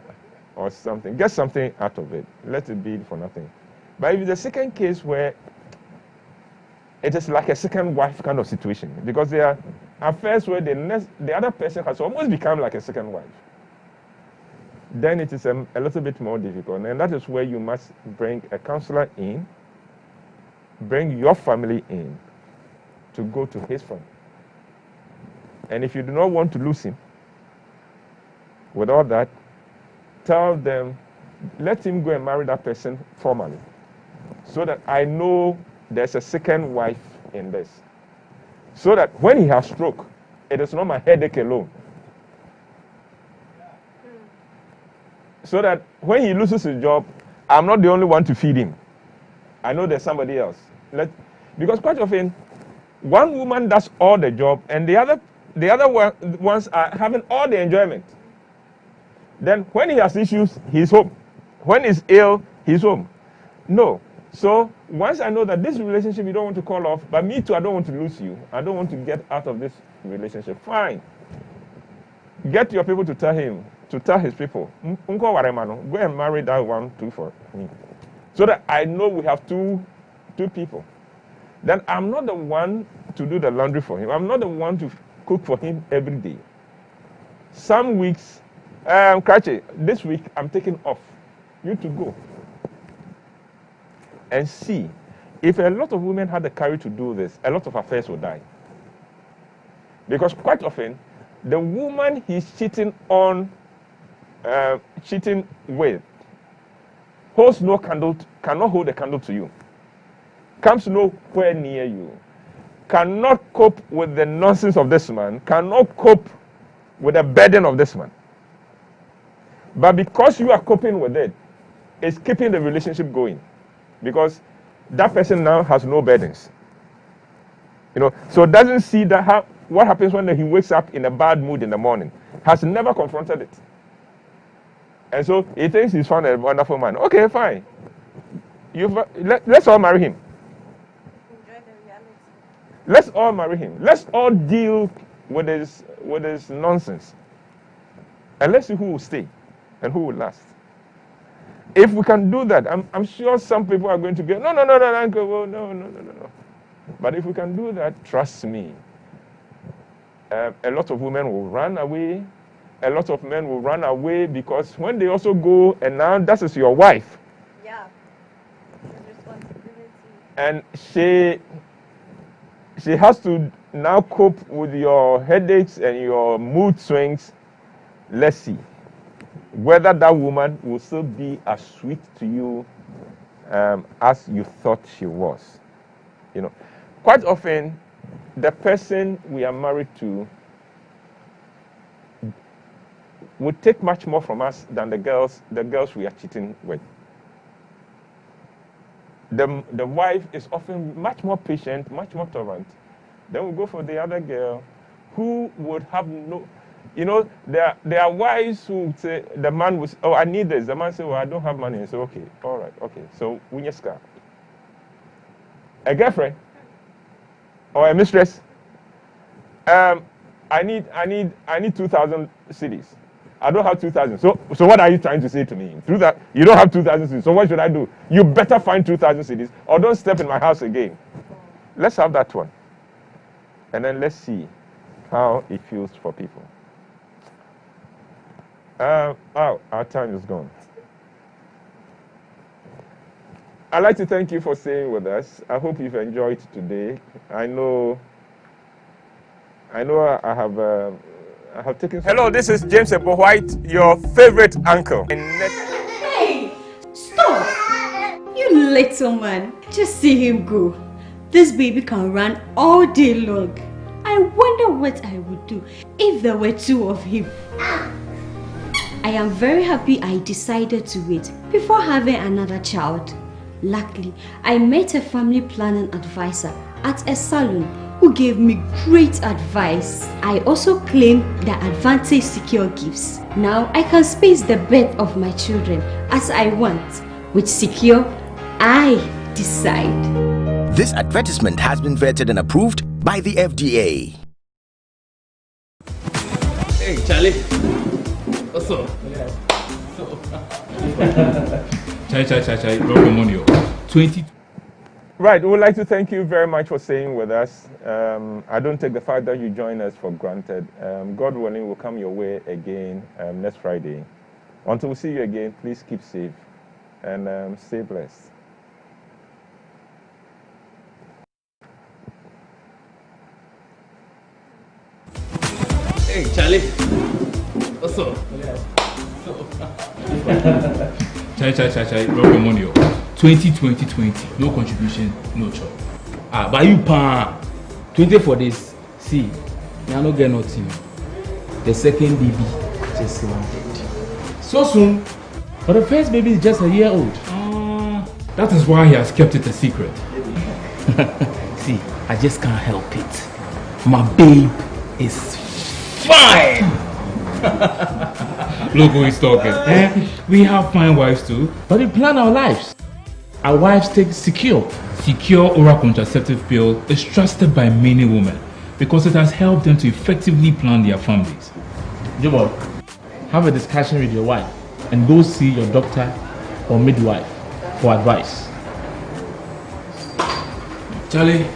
or something. Get something out of it. Let it be for nothing. But if it's the second case where it is like a second wife kind of situation, because there are affairs where the other person has almost become like a second wife, then it is a little bit more difficult. And that is where you must bring a counselor in, bring your family in to go to his family. And if you do not want to lose him, with all that, tell them, let him go and marry that person formally, so that I know there's a second wife in this. So that when he has stroke, it is not my headache alone. So that when he loses his job, I'm not the only one to feed him. I know there's somebody else. Because quite often, one woman does all the job, and the other ones are having all the enjoyment. Then when he has issues, he's home. When he's ill, he's home. No. So once I know that this relationship you don't want to call off, but me too, I don't want to lose you. I don't want to get out of this relationship. Fine. Get your people to tell him, to tell his people, go and marry that one too for me. So that I know we have two people. Then I'm not the one to do the laundry for him. I'm not the one to cook for him every day. Some weeks, Krachi, this week I'm taking off. You to go and see. if a lot of women had the courage to do this, a lot of affairs would die. Because quite often, the woman he's cheating with holds no candle, cannot hold a candle to you, comes nowhere near you, cannot cope with the nonsense of this man, cannot cope with the burden of this man. But because you are coping with it, it's keeping the relationship going. Because that person now has no burdens. So doesn't see that what happens when he wakes up in a bad mood in the morning. Has never confronted it. And so he thinks he's found a wonderful man. Okay, fine. Let's all marry him. Enjoy the reality. Let's all marry him. Let's all deal with his nonsense. And let's see who will stay and who will last. If we can do that, I'm sure some people are going to go, no, uncle, no. But if we can do that, trust me, a lot of women will run away. A lot of men will run away because when they also go, and now that is your wife. Yeah. There's responsibility. And she has to now cope with your headaches and your mood swings. Let's see whether that woman will still be as sweet to you as you thought she was. Quite often, the person we are married to would take much more from us than the girls we are cheating with. The wife is often much more patient, much more tolerant. Then we go for the other girl who would have no, there are wives who say, the man will say, oh, I need this. The man say, well, I don't have money. So, okay, all right, okay. So, Winyeska. A girlfriend or a mistress, I need 2,000 cedis. I don't have 2,000. So what are you trying to say to me? Through that, you don't have 2,000 cedis. So what should I do? You better find 2,000 cedis or don't step in my house again. Let's have that one. And then let's see how it feels for people. Our time is gone. I'd like to thank you for staying with us. I hope you've enjoyed today. I know I have taken. Hello, this is James Ebo Whyte, your favorite uncle. Hey, stop! You little man, just see him go. This baby can run all day long. I wonder what I would do if there were two of him. I am very happy I decided to wait before having another child. Luckily, I met a family planning advisor at a salon who gave me great advice. I also claimed the Advantage Secure gifts. Now I can space the birth of my children as I want. With Secure, I decide. This advertisement has been vetted and approved by the FDA. Hey, Charlie. What's up? Chai, Roverman 20. Right, we would like to thank you very much for staying with us. I don't take the fact that you join us for granted. God willing, we'll come your way again next Friday. Until we see you again, please keep safe and stay blessed. Hey, Charlie. What's up? Chai, Roverman 2020, no contribution, no chop. But you pan 20 for this. See, I don't get nothing. The second baby just landed. So soon? But the first baby is just a year old. That is why he has kept it a secret. See, I just can't help it. My babe is fine. Look who is talking. We have fine wives too, but we plan our lives. Our wives take Secure. Secure oral contraceptive pill is trusted by many women because it has helped them to effectively plan their families. Jobo, have a discussion with your wife and go see your doctor or midwife for advice. Charlie,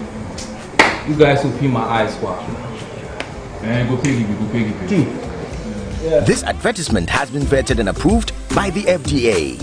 you guys open my eyes. Go pay. This advertisement has been vetted and approved by the FDA.